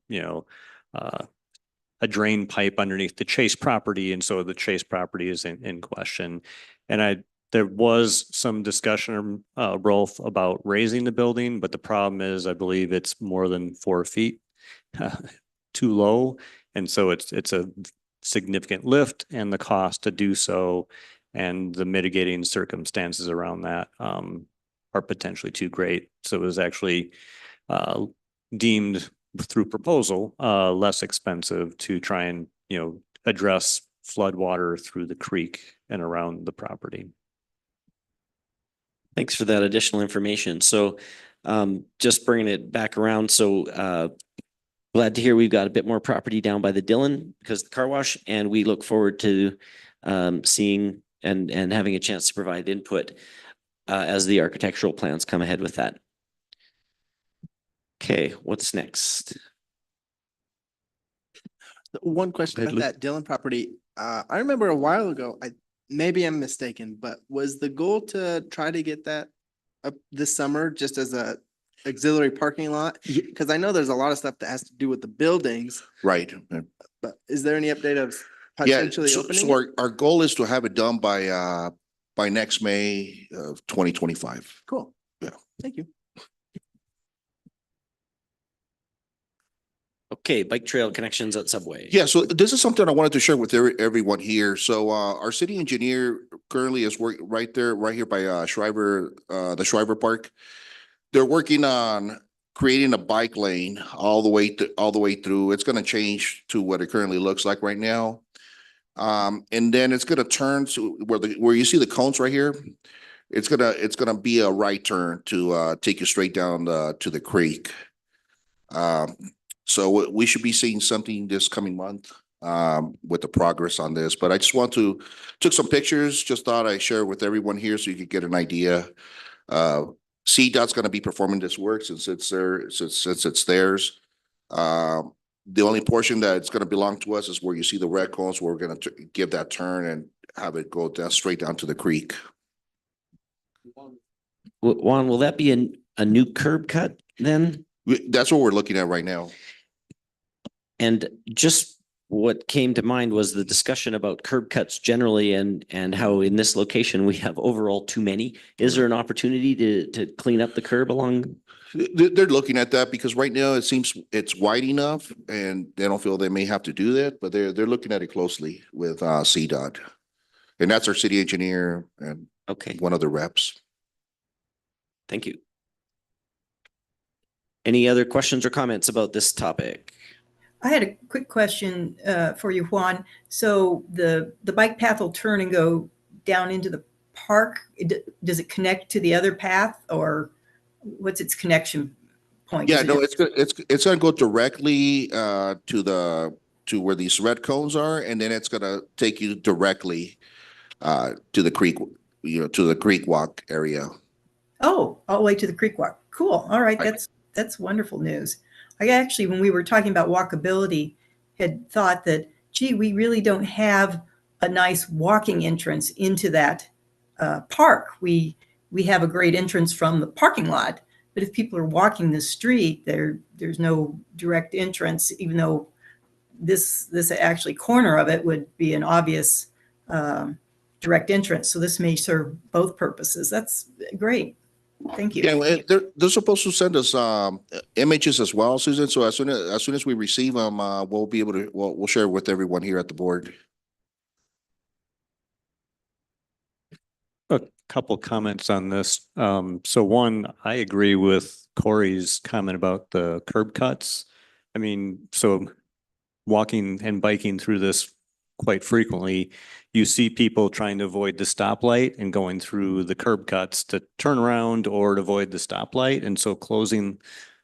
[SPEAKER 4] a drain pipe underneath the Chase property. And so the Chase property is in question. And there was some discussion, Rolf, about raising the building, but the problem is I believe it's more than 4 feet too low. And so it's a significant lift, and the cost to do so and the mitigating circumstances around that are potentially too great. So it was actually deemed through proposal less expensive to try and address flood water through the creek and around the property.
[SPEAKER 1] Thanks for that additional information. So just bringing it back around. So glad to hear we've got a bit more property down by the Dillon because of the car wash, and we look forward to seeing and having a chance to provide input as the architectural plans come ahead with that. Okay, what's next?
[SPEAKER 5] One question about that Dillon property. I remember a while ago, maybe I'm mistaken, but was the goal to try to get that up this summer just as a auxiliary parking lot? Because I know there's a lot of stuff that has to do with the buildings.
[SPEAKER 6] Right.
[SPEAKER 5] But is there any update of
[SPEAKER 6] Yeah,
[SPEAKER 5] potentially
[SPEAKER 6] so
[SPEAKER 5] opening it?
[SPEAKER 6] our goal is to have it done by next May of 2025.
[SPEAKER 5] Cool.
[SPEAKER 6] Yeah.
[SPEAKER 5] Thank you.
[SPEAKER 1] Okay, bike trail connections at Subway.
[SPEAKER 6] Yeah, so this is something I wanted to share with everyone here. So our city engineer currently is working right here by Shriver, the Shriver Park. They're working on creating a bike lane all the way through. It's going to change to what it currently looks like right now. And then it's going to turn to where you see the cones right here. It's gonna be a right turn to take you straight down to the creek. So we should be seeing something this coming month with the progress on this. But I just took some pictures, just thought I'd share with everyone here so you could get an idea. CDOT's going to be performing this work since it's theirs. The only portion that's going to belong to us is where you see the red cones, where we're going to give that turn and have it go down straight down to the creek.
[SPEAKER 1] Juan, will that be a new curb cut then?
[SPEAKER 6] That's what we're looking at right now.
[SPEAKER 1] And just what came to mind was the discussion about curb cuts generally and how in this location we have overall too many. Is there an opportunity to clean up the curb along?
[SPEAKER 6] They're looking at that because right now it seems it's wide enough and they don't feel they may have to do that, but they're looking at it closely with CDOT. And that's our city engineer and
[SPEAKER 1] Okay,
[SPEAKER 6] one of the reps.
[SPEAKER 1] thank you. Any other questions or comments about this topic?
[SPEAKER 11] I had a quick question for you, Juan. So the bike path will turn and go down into the park. Does it connect to the other path, or what's its connection point?
[SPEAKER 6] Yeah,
[SPEAKER 11] Is it
[SPEAKER 6] no,
[SPEAKER 11] just-
[SPEAKER 6] it's gonna go directly to where these red cones are, and then it's gonna take you directly to the creek, to the creek walk area.
[SPEAKER 11] Oh, all the way to the creek walk. Cool. All right.
[SPEAKER 6] Right.
[SPEAKER 11] That's wonderful news. I actually, when we were talking about walkability, had thought that, gee, we really don't have a nice walking entrance into that park. We have a great entrance from the parking lot, but if people are walking the street, there's no direct entrance, even though this actually corner of it would be an obvious direct entrance. So this may serve both purposes. That's great. Thank you.
[SPEAKER 6] Yeah, well, they're supposed to send us images as well, Susan. So as soon as we receive them, we'll be able to we'll share with everyone here at the board.
[SPEAKER 4] A couple comments on this. So one, I agree with Corey's comment about the curb cuts. I mean, so walking and biking through this quite frequently, you see people trying to avoid the stoplight and going through the curb cuts to turn around or to avoid the stoplight. And so closing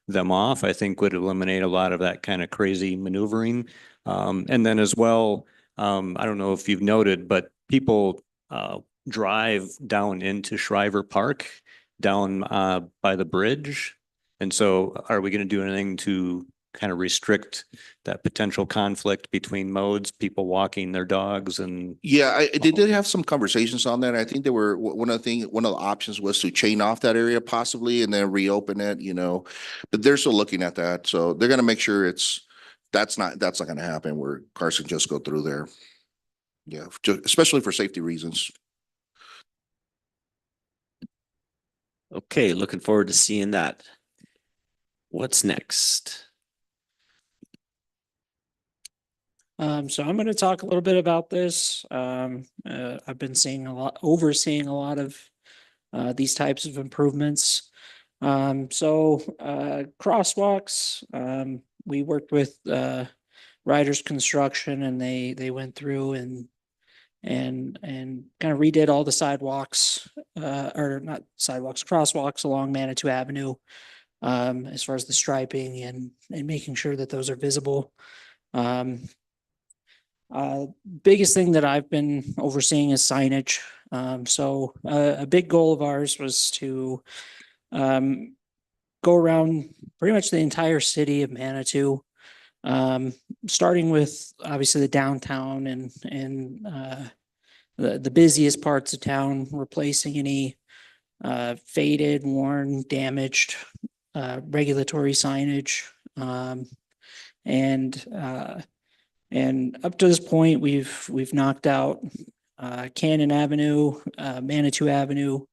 [SPEAKER 4] them off, I think would eliminate a lot of that kind of crazy maneuvering. And then as well, I don't know if you've noted, but people drive down into Shriver Park, down by the bridge. And so are we going to do anything to kind of restrict that potential conflict between modes, people walking their dogs and?
[SPEAKER 6] Yeah, they did have some conversations on that. I think they were, one of the options was to chain off that area possibly and then reopen it, but they're still looking at that. So they're gonna make sure that's not gonna happen where cars can just go through there. Yeah, especially for safety reasons.
[SPEAKER 1] Okay, looking forward to seeing that. What's next?
[SPEAKER 12] So I'm going to talk a little bit about this. I've been overseeing a lot of these types of improvements. Crosswalks, we worked with Riders Construction, and they went through and kind of redid all the sidewalks, or not sidewalks, crosswalks along Manitou Avenue, as far as the striping and making sure that those are visible. Biggest thing that I've been overseeing is signage. A big goal of ours was to go around pretty much the entire city of Manitou, starting with obviously the downtown and the busiest parts of town, replacing any faded, worn, damaged regulatory signage, and up to this point, we've knocked out Cannon Avenue, Manitou Avenue,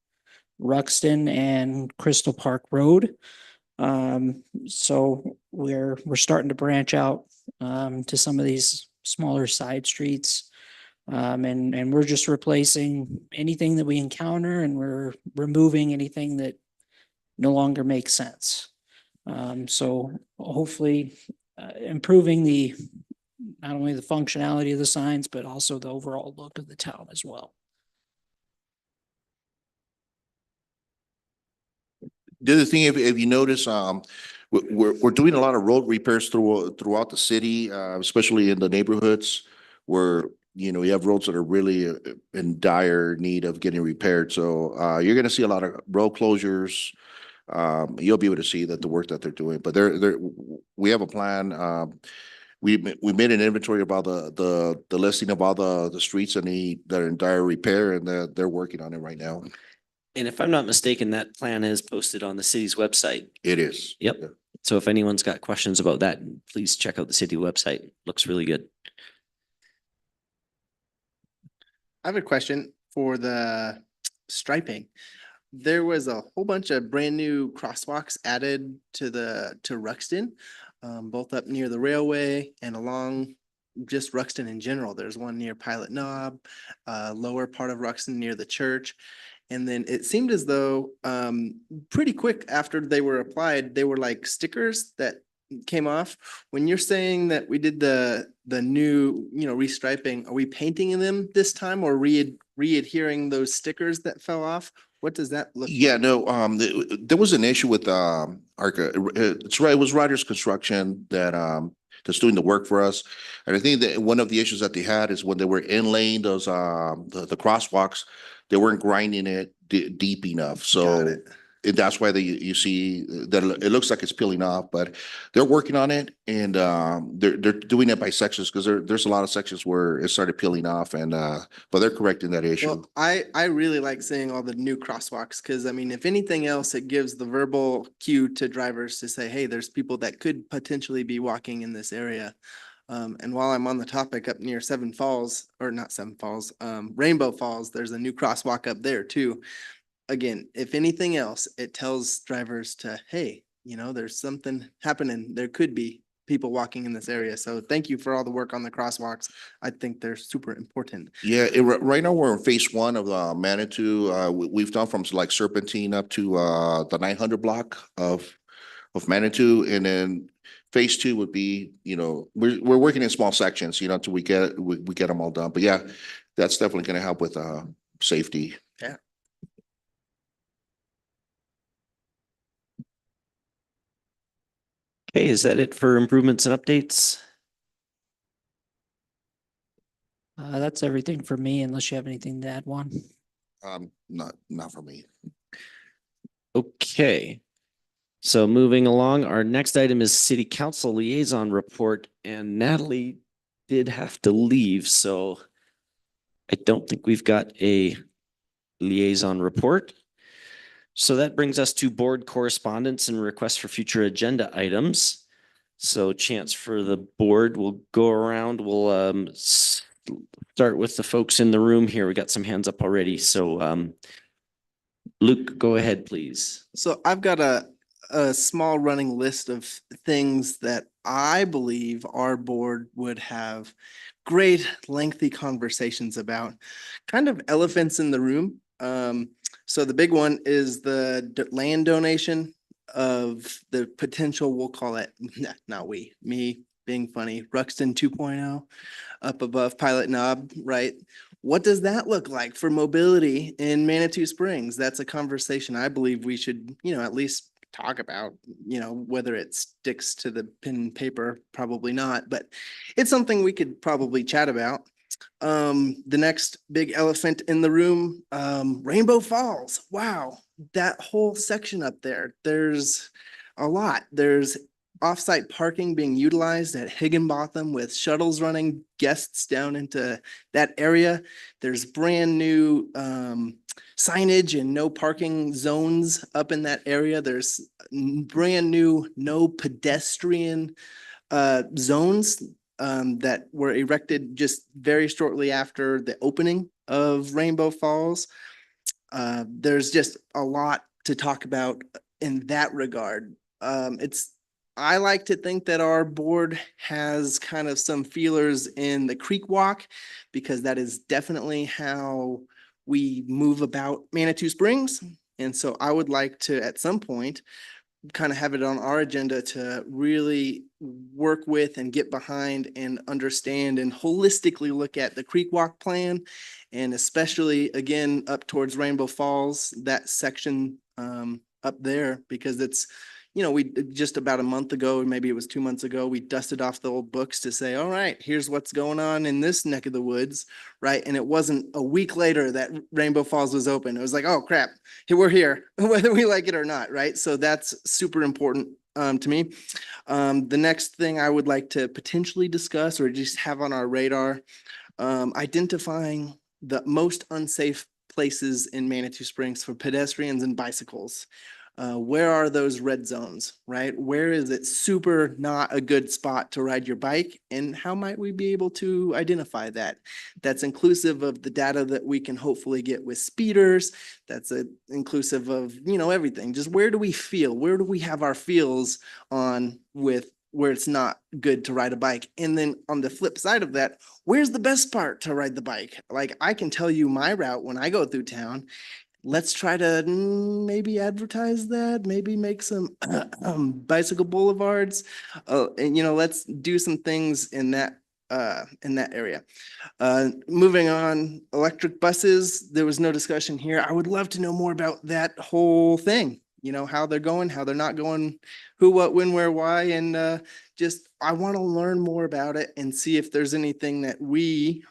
[SPEAKER 12] Ruxton, and Crystal Park Road. So we're starting to branch out to some of these smaller side streets, and we're just replacing anything that we encounter, and we're removing anything that no longer makes sense. So hopefully, improving not only the functionality of the signs, but also the overall look of the town as well.
[SPEAKER 6] The other thing, if you notice, we're doing a lot of road repairs throughout the city, especially in the neighborhoods where, you have roads that are really in dire need of getting repaired. So you're going to see a lot of road closures. You'll be able to see that the work that they're doing, but we have a plan. We made an inventory of all the listing of all the streets that are in dire repair, and they're working on it right now.
[SPEAKER 1] And if I'm not mistaken, that plan is posted on the city's website.
[SPEAKER 6] It is.
[SPEAKER 1] Yep. So if anyone's got questions about that, please check out the city website. Looks really good.
[SPEAKER 5] I have a question for the striping. There was a whole bunch of brand new crosswalks added to Ruxton, both up near the railway and along just Ruxton in general. There's one near Pilot Knob, lower part of Ruxton near the church. And then it seemed as though pretty quick after they were applied, they were like stickers that came off. When you're saying that we did the new, restriping, are we painting them this time or re-adhering those stickers that fell off? What does that look like?
[SPEAKER 6] Yeah, no, there was an issue with, it's right, it was Rogers Construction that, that's doing the work for us. And I think that one of the issues that they had is when they were inlaying those, the crosswalks, they weren't grinding it deep enough.
[SPEAKER 5] Got
[SPEAKER 6] So
[SPEAKER 5] it.
[SPEAKER 6] that's why you see that it looks like it's peeling off, but they're working on it and, they're doing it by sections because there's a lot of sections where it started peeling off and, but they're correcting that issue.
[SPEAKER 5] Well, I really like seeing all the new crosswalks because I mean, if anything else, it gives the verbal cue to drivers to say, hey, there's people that could potentially be walking in this area. And while I'm on the topic up near Seven Falls, or not Seven Falls, Rainbow Falls, there's a new crosswalk up there too. Again, if anything else, it tells drivers to, hey, there's something happening. There could be people walking in this area. So thank you for all the work on the crosswalks. I think they're super important.
[SPEAKER 6] Yeah, right now we're in phase one of Manitou. We've done from like Serpentine up to the 900 block of Manitou, and then phase two would be, we're working in small sections, until we get them all done. But yeah, that's definitely going to help with safety.
[SPEAKER 5] Yeah.
[SPEAKER 1] Okay, is that it for improvements and updates?
[SPEAKER 12] That's everything for me, unless you have anything to add, Juan.
[SPEAKER 6] Not for me.
[SPEAKER 1] Okay. So moving along, our next item is city council liaison report, and Natalie did have to leave, so I don't think we've got a liaison report. So that brings us to board correspondence and requests for future agenda items. So chance for the board, we'll go around, we'll start with the folks in the room here. We got some hands up already. So Luke, go ahead, please.
[SPEAKER 5] So I've got a small running list of things that I believe our board would have great lengthy conversations about, kind of elephants in the room. So the big one is the land donation of the potential, we'll call it, me being funny, Ruxton 2.0 up above Pilot Knob, right? What does that look like for mobility in Manitou Springs? That's a conversation I believe we should, at least talk about, whether it sticks to the pen and paper, probably not, but it's something we could probably chat about. The next big elephant in the room, Rainbow Falls. Wow, that whole section up there, there's a lot. There's offsite parking being utilized at Higginbotham with shuttles running guests down into that area. There's brand new signage and no parking zones up in that area. There's brand new no pedestrian zones that were erected just very shortly after the opening of Rainbow Falls. There's just a lot to talk about in that regard. I like to think that our board has kind of some feelers in the creek walk, because that is definitely how we move about Manitou Springs. And so I would like to, at some point, kind of have it on our agenda to really work with and get behind and understand and holistically look at the creek walk plan. And especially, again, up towards Rainbow Falls, that section up there, because it's, we just about a month ago, maybe it was 2 months ago, we dusted off the old books to say, all right, here's what's going on in this neck of the woods, right? And it wasn't a week later that Rainbow Falls was open. It was like, oh crap, we're here, whether we like it or not, right? So that's super important to me. The next thing I would like to potentially discuss or just have on our radar, identifying the most unsafe places in Manitou Springs for pedestrians and bicycles. Where are those red zones, right? Where is it super not a good spot to ride your bike? And how might we be able to identify that? That's inclusive of the data that we can hopefully get with speeders. That's inclusive of, everything. Just where do we feel? Where do we have our feels on with where it's not good to ride a bike? And then on the flip side of that, where's the best part to ride the bike? Like I can tell you my route when I go through town. Let's try to maybe advertise that, maybe make some bicycle boulevards. And let's do some things in that area. Moving on, electric buses, there was no discussion here. I would love to know more about that whole thing. How they're going, how they're not going, who, what, when, where, why, and I want to learn more about it and see if there's anything that we,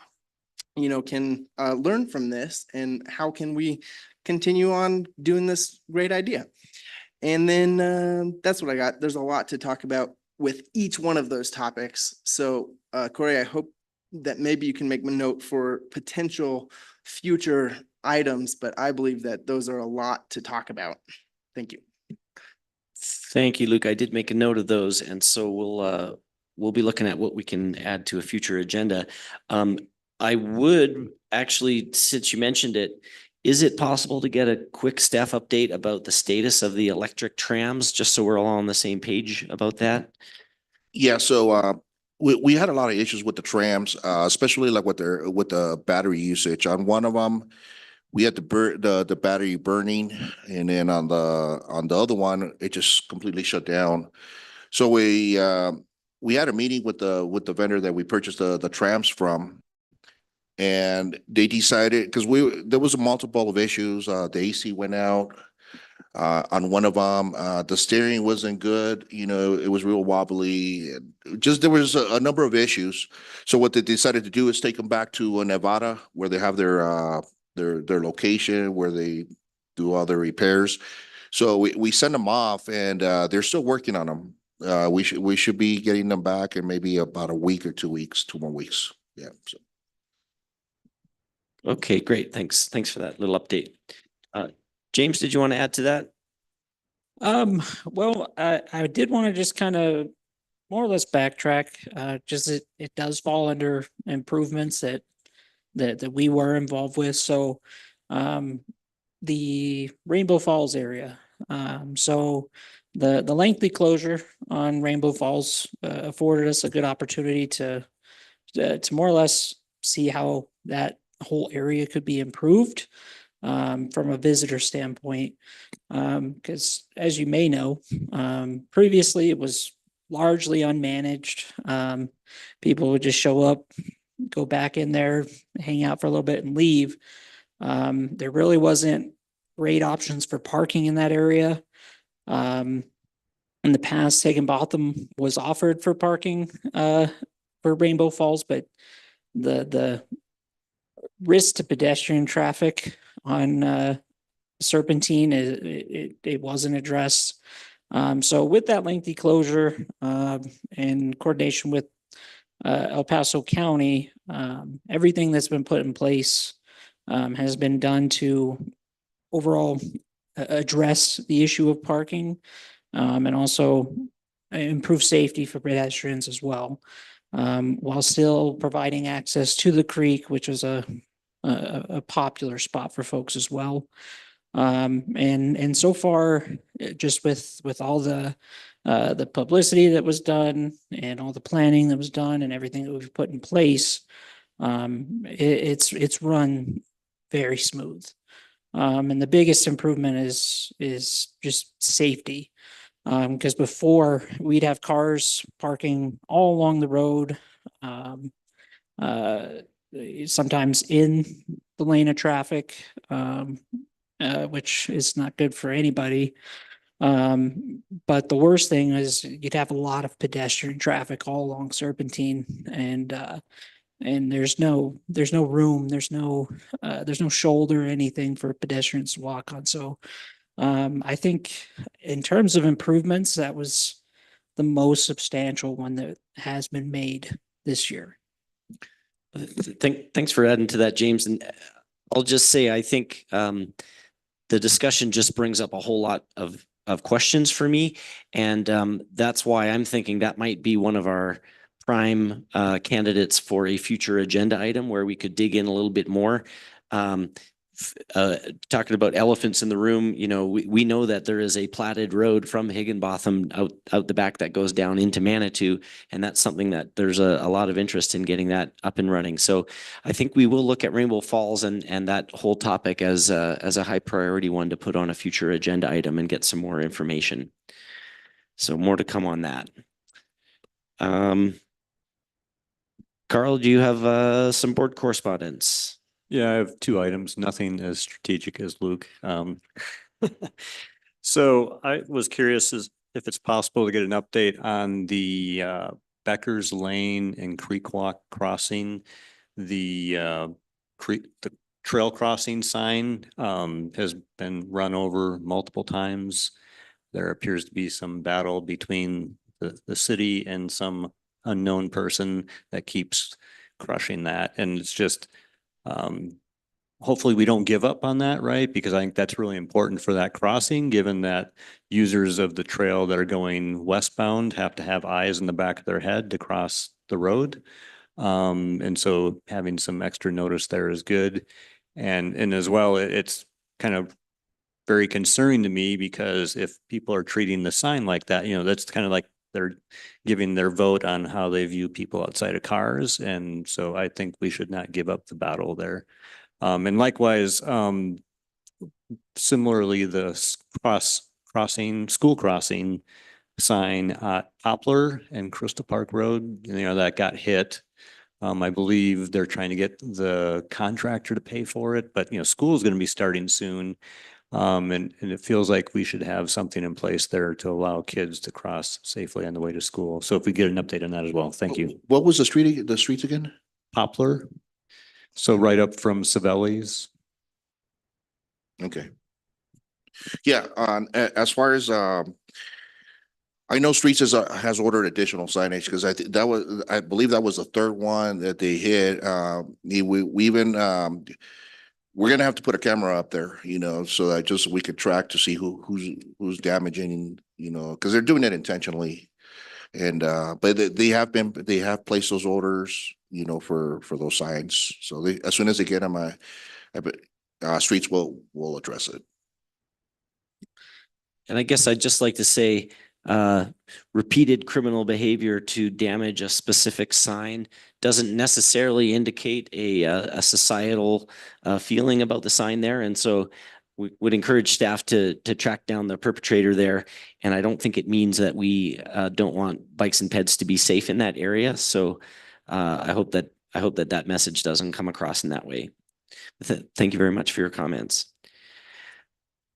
[SPEAKER 5] can learn from this, and how can we continue on doing this great idea. And then that's what I got. There's a lot to talk about with each one of those topics. So Corey, I hope that maybe you can make a note for potential future items, but I believe that those are a lot to talk about. Thank you.
[SPEAKER 1] Thank you, Luke. I did make a note of those, and so we'll be looking at what we can add to a future agenda. I would actually, since you mentioned it, is it possible to get a quick staff update about the status of the electric trams, just so we're all on the same page about that?
[SPEAKER 6] Yeah, so we had a lot of issues with the trams, especially like with the battery usage. On one of them, we had the battery burning, and then on the other one, it just completely shut down. So we had a meeting with the vendor that we purchased the trams from. And they decided, because there was a multiple of issues, the AC went out on one of them, the steering wasn't good, it was real wobbly, just there was a number of issues. So what they decided to do is take them back to Nevada, where they have their location, where they do all their repairs. So we send them off, and they're still working on them. We should be getting them back in maybe about a week or 2 weeks, 2 more weeks. Yeah. So.
[SPEAKER 1] Okay, great. Thanks for that little update. James, did you want to add to that?
[SPEAKER 12] Well, I did want to just kind of more or less backtrack. Just it does fall under improvements that we were involved with. So, the Rainbow Falls area. So the lengthy closure on Rainbow Falls afforded us a good opportunity to more or less see how that whole area could be improved from a visitor standpoint. Because as you may know, previously it was largely unmanaged. People would just show up, go back in there, hang out for a little bit and leave. There really wasn't great options for parking in that area. In the past, Higginbotham was offered for parking for Rainbow Falls, but the risk to pedestrian traffic on Serpentine, it wasn't addressed. So with that lengthy closure, in coordination with El Paso County, everything that's been put in place has been done to overall address the issue of parking, and also improve safety for pedestrians as well, while still providing access to the creek, which is a popular spot for folks as well. And so far, just with all the publicity that was done and all the planning that was done and everything that we've put in place, it's run very smooth. And the biggest improvement is just safety. Because before we'd have cars parking all along the road, sometimes in the lane of traffic, which is not good for anybody. But the worst thing is you'd have a lot of pedestrian traffic all along Serpentine, and there's no room, there's no shoulder or anything for pedestrians to walk on. So I think in terms of improvements, that was the most substantial one that has been made this year.
[SPEAKER 1] Thanks for adding to that, James. And I'll just say, I think the discussion just brings up a whole lot of of questions for me. And that's why I'm thinking that might be one of our prime candidates for a future agenda item where we could dig in a little bit more. Talking about elephants in the room, you know, we know that there is a platted road from Higginbotham out the back that goes down into Manitou, and that's something that there's a lot of interest in getting that up and running. So I think we will look at Rainbow Falls and that whole topic as a high priority one to put on a future agenda item and get some more information. So more to come on that. Carl, do you have some board correspondence?
[SPEAKER 4] Yeah, I have two items, nothing as strategic as Luke. So I was curious as if it's possible to get an update on the Becker's Lane and Creek Walk crossing. The trail crossing sign has been run over multiple times. There appears to be some battle between the city and some unknown person that keeps crushing that. And it's just hopefully we don't give up on that, right? Because I think that's really important for that crossing, given that users of the trail that are going westbound have to have eyes in the back of their head to cross the road. And so having some extra notice there is good. And as well, it's kind of very concerning to me because if people are treating the sign like that, you know, that's kind of like they're giving their vote on how they view people outside of cars. And so I think we should not give up the battle there. And likewise, similarly, the school crossing sign at Poplar and Crystal Park Road, you know, that got hit. I believe they're trying to get the contractor to pay for it, but you know, school is going to be starting soon. And it feels like we should have something in place there to allow kids to cross safely on the way to school. So if we get an update on that as well, thank you.
[SPEAKER 6] What was the streets again?
[SPEAKER 4] Poplar. So right up from Savelli's.
[SPEAKER 6] Okay. Yeah, as far as I know Streets has ordered additional signage because I believe that was the third one that they hit. We even we're gonna have to put a camera up there, you know, so that just we could track to see who's damaging, you know, because they're doing it intentionally. And but they have placed those orders, you know, for those signs. So as soon as they get them, Streets will address it.
[SPEAKER 1] And I guess I'd just like to say, repeated criminal behavior to damage a specific sign doesn't necessarily indicate a societal feeling about the sign there. And so we would encourage staff to track down the perpetrator there. And I don't think it means that we don't want bikes and peds to be safe in that area. So I hope that message doesn't come across in that way. Thank you very much for your comments.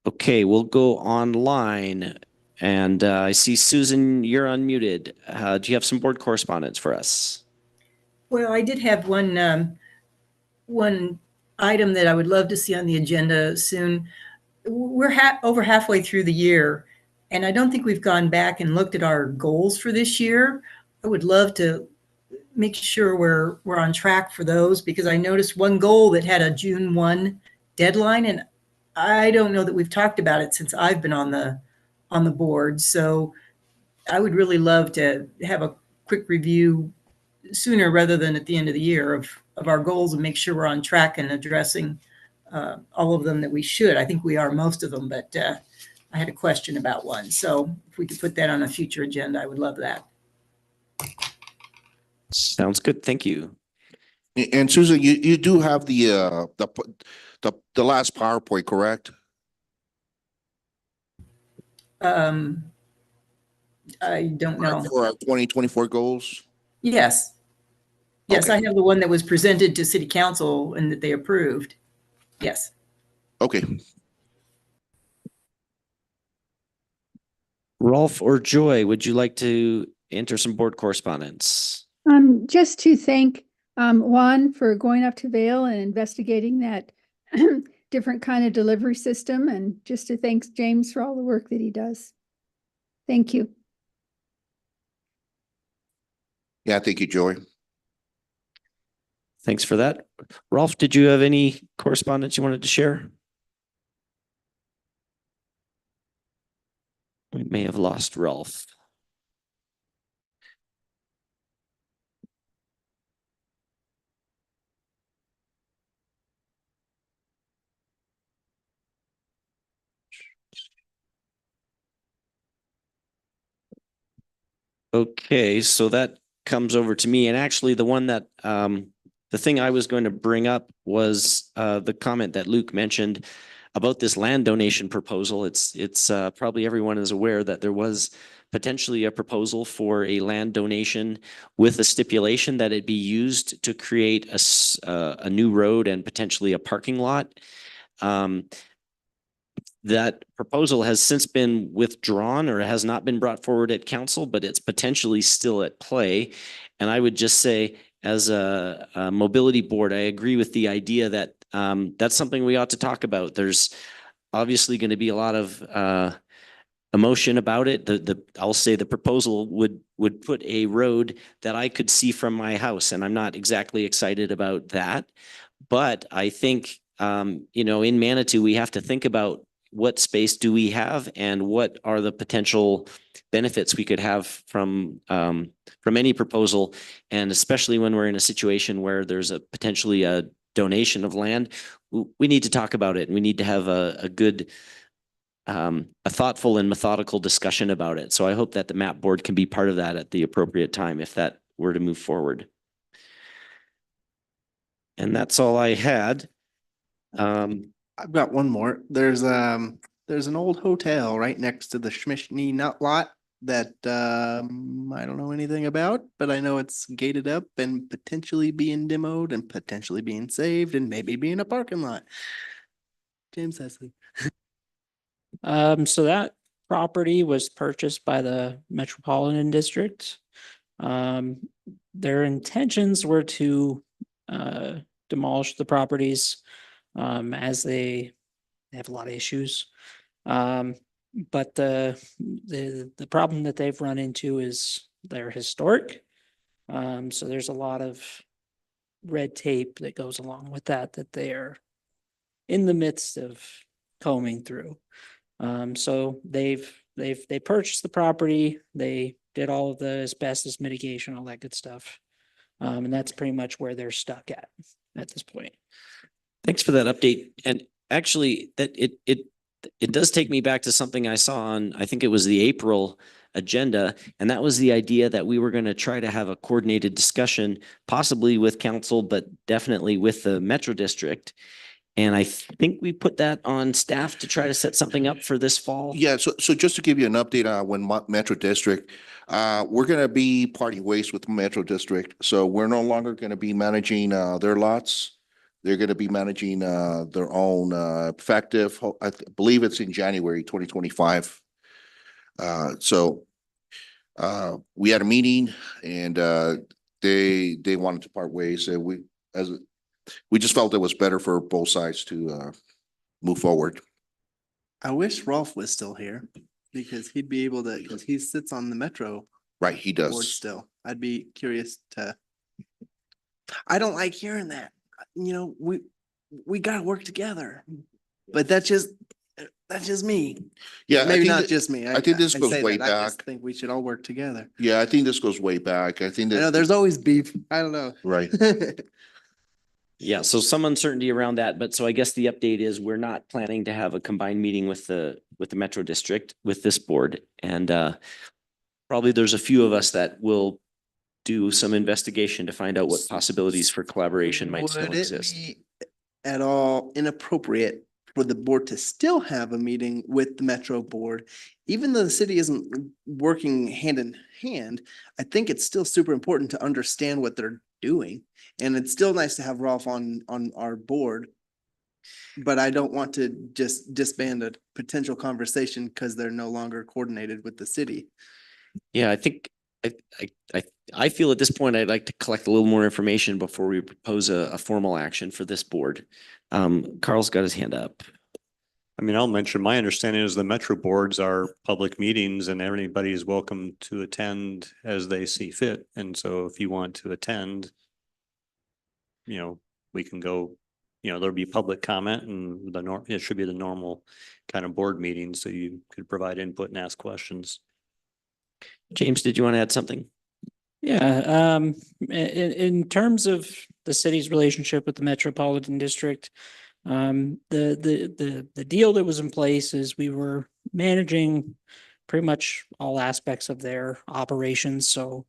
[SPEAKER 1] Okay, we'll go online. And I see Susan, you're unmuted. Do you have some board correspondence for us?
[SPEAKER 11] Well, I did have one item that I would love to see on the agenda soon. We're over halfway through the year, and I don't think we've gone back and looked at our goals for this year. I would love to make sure we're on track for those, because I noticed one goal that had a June 1 deadline, and I don't know that we've talked about it since I've been on the board. So I would really love to have a quick review sooner rather than at the end of the year of our goals and make sure we're on track and addressing all of them that we should. I think we are most of them, but I had a question about one. So if we could put that on a future agenda, I would love that.
[SPEAKER 1] Sounds good. Thank you.
[SPEAKER 6] And Susan, you do have the last PowerPoint, correct?
[SPEAKER 11] I don't know.
[SPEAKER 6] For our 2024 goals?
[SPEAKER 11] Yes. Yes,
[SPEAKER 6] Okay.
[SPEAKER 11] I have the one that was presented to City Council and that they approved. Yes.
[SPEAKER 6] Okay.
[SPEAKER 1] Rolf or Joy, would you like to enter some board correspondence?
[SPEAKER 3] Just to thank Juan for going up to Vail and investigating that different kind of delivery system, and just to thank James for all the work that he does. Thank you.
[SPEAKER 6] Yeah, thank you, Joy.
[SPEAKER 1] Thanks for that. Rolf, did you have any correspondence you wanted to share? We may have lost Ralph. Okay, so that comes over to me, and actually the one that the thing I was going to bring up was the comment that Luke mentioned about this land donation proposal. It's probably everyone is aware that there was potentially a proposal for a land donation with a stipulation that it be used to create a new road and potentially a parking lot. That proposal has since been withdrawn or has not been brought forward at council, but it's potentially still at play. And I would just say, as a mobility board, I agree with the idea that that's something we ought to talk about. There's obviously going to be a lot of emotion about it. I'll say the proposal would put a road that I could see from my house, and I'm not exactly excited about that. But I think in Manitou, we have to think about what space do we have and what are the potential benefits we could have from any proposal. And especially when we're in a situation where there's a potentially a donation of land, we need to talk about it, and we need to have a good, a thoughtful and methodical discussion about it. So I hope that the map board can be part of that at the appropriate time if that were to move forward. And that's all I had.
[SPEAKER 5] I've got one more. There's an old hotel right next to the Schmishny Nut Lot that I don't know anything about, but I know it's gated up and potentially being demoed and potentially being saved and maybe being a parking lot. James Hesley.
[SPEAKER 12] So that property was purchased by the Metropolitan District. Their intentions were to demolish the properties as they have a lot of issues. But the problem that they've run into is they're historic. So there's a lot of red tape that goes along with that they are in the midst of combing through. So they purchased the property, they did all of the asbestos mitigation, all that good stuff. And that's pretty much where they're stuck at this point.
[SPEAKER 1] Thanks for that update. And actually, that it does take me back to something I saw on, I think it was the April agenda, and that was the idea that we were going to try to have a coordinated discussion, possibly with council, but definitely with the Metro District. And I think we put that on staff to try to set something up for this fall.
[SPEAKER 6] Yeah, so just to give you an update on when Metro District, we're gonna be parting ways with Metro District. So we're no longer gonna be managing their lots. They're gonna be managing their own effective, I believe it's in January 2025. So we had a meeting and they wanted to part ways, and we just felt it was better for both sides to move forward.
[SPEAKER 5] I wish Rolf was still here because he'd be able to, because he sits on the Metro
[SPEAKER 6] Right, he
[SPEAKER 5] board
[SPEAKER 6] does.
[SPEAKER 5] still. I'd be curious to. I don't like hearing that. We gotta work together, but that's just me.
[SPEAKER 6] Yeah,
[SPEAKER 5] Maybe not just me.
[SPEAKER 6] I think this
[SPEAKER 5] I
[SPEAKER 6] goes
[SPEAKER 5] say
[SPEAKER 6] way
[SPEAKER 5] that. I just
[SPEAKER 6] back.
[SPEAKER 5] think we should all work together.
[SPEAKER 6] Yeah, I think this goes way back. I think
[SPEAKER 5] I know
[SPEAKER 6] that,
[SPEAKER 5] there's always beef. I don't know.
[SPEAKER 6] right.
[SPEAKER 1] Yeah, so some uncertainty around that, but so I guess the update is we're not planning to have a combined meeting with the Metro District with this board. And probably there's a few of us that will do some investigation to find out what possibilities for collaboration might still
[SPEAKER 5] Would it
[SPEAKER 1] exist.
[SPEAKER 5] be at all inappropriate for the board to still have a meeting with the Metro board? Even though the city isn't working hand in hand, I think it's still super important to understand what they're doing. And it's still nice to have Rolf on our board. But I don't want to just disband a potential conversation because they're no longer coordinated with the city.
[SPEAKER 1] Yeah, I think I feel at this point, I'd like to collect a little more information before we propose a formal action for this board. Carl's got his hand up.
[SPEAKER 4] I mean, I'll mention, my understanding is the Metro boards are public meetings and everybody is welcome to attend as they see fit. And so if you want to attend, we can go there'll be public comment and it should be the normal kind of board meeting, so you could provide input and ask questions.
[SPEAKER 1] James, did you want to add something?
[SPEAKER 12] Yeah, in terms of the city's relationship with the Metropolitan District, the deal that was in place is we were managing pretty much all aspects of their operations. So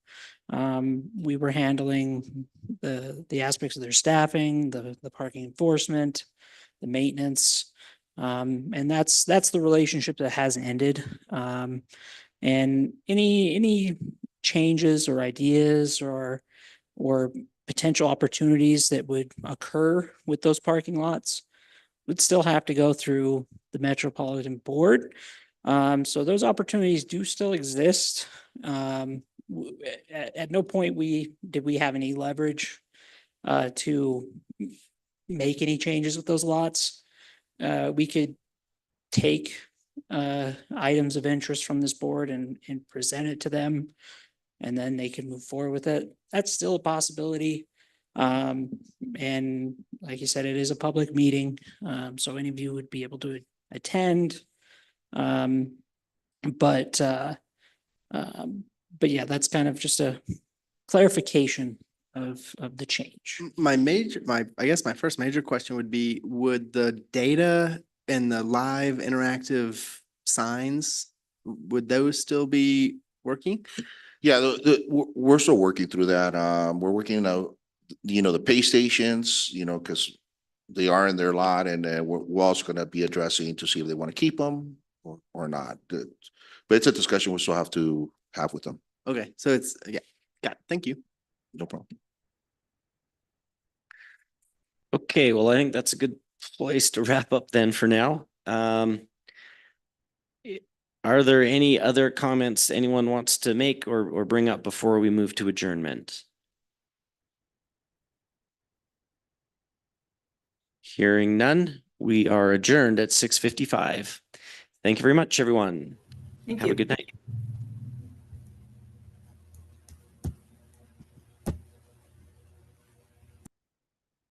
[SPEAKER 12] we were handling the aspects of their staffing, the parking enforcement, the maintenance. And that's the relationship that has ended. And any changes or ideas or potential opportunities that would occur with those parking lots would still have to go through the Metropolitan Board. So those opportunities do still exist. At no point did we have any leverage to make any changes with those lots. We could take items of interest from this board and present it to them, and then they can move forward with it. That's still a possibility. And like you said, it is a public meeting, so any of you would be able to attend. But yeah, that's kind of just a clarification of the change.
[SPEAKER 5] I guess my first major question would be, would the data and the live interactive signs, would those still be working?
[SPEAKER 6] Yeah, we're still working through that. We're working out, the pay stations, because they are in their lot, and we're also gonna be addressing to see if they want to keep them or not. But it's a discussion we still have to have with them.
[SPEAKER 5] Okay, so it's, yeah, got it. Thank you.
[SPEAKER 6] No problem.
[SPEAKER 1] Okay, well, I think that's a good place to wrap up then for now. Are there any other comments anyone wants to make or bring up before we move to adjournment? Hearing none, we are adjourned at 6:55. Thank you very much, everyone.
[SPEAKER 11] Thank
[SPEAKER 1] Have
[SPEAKER 11] you.
[SPEAKER 1] a good night.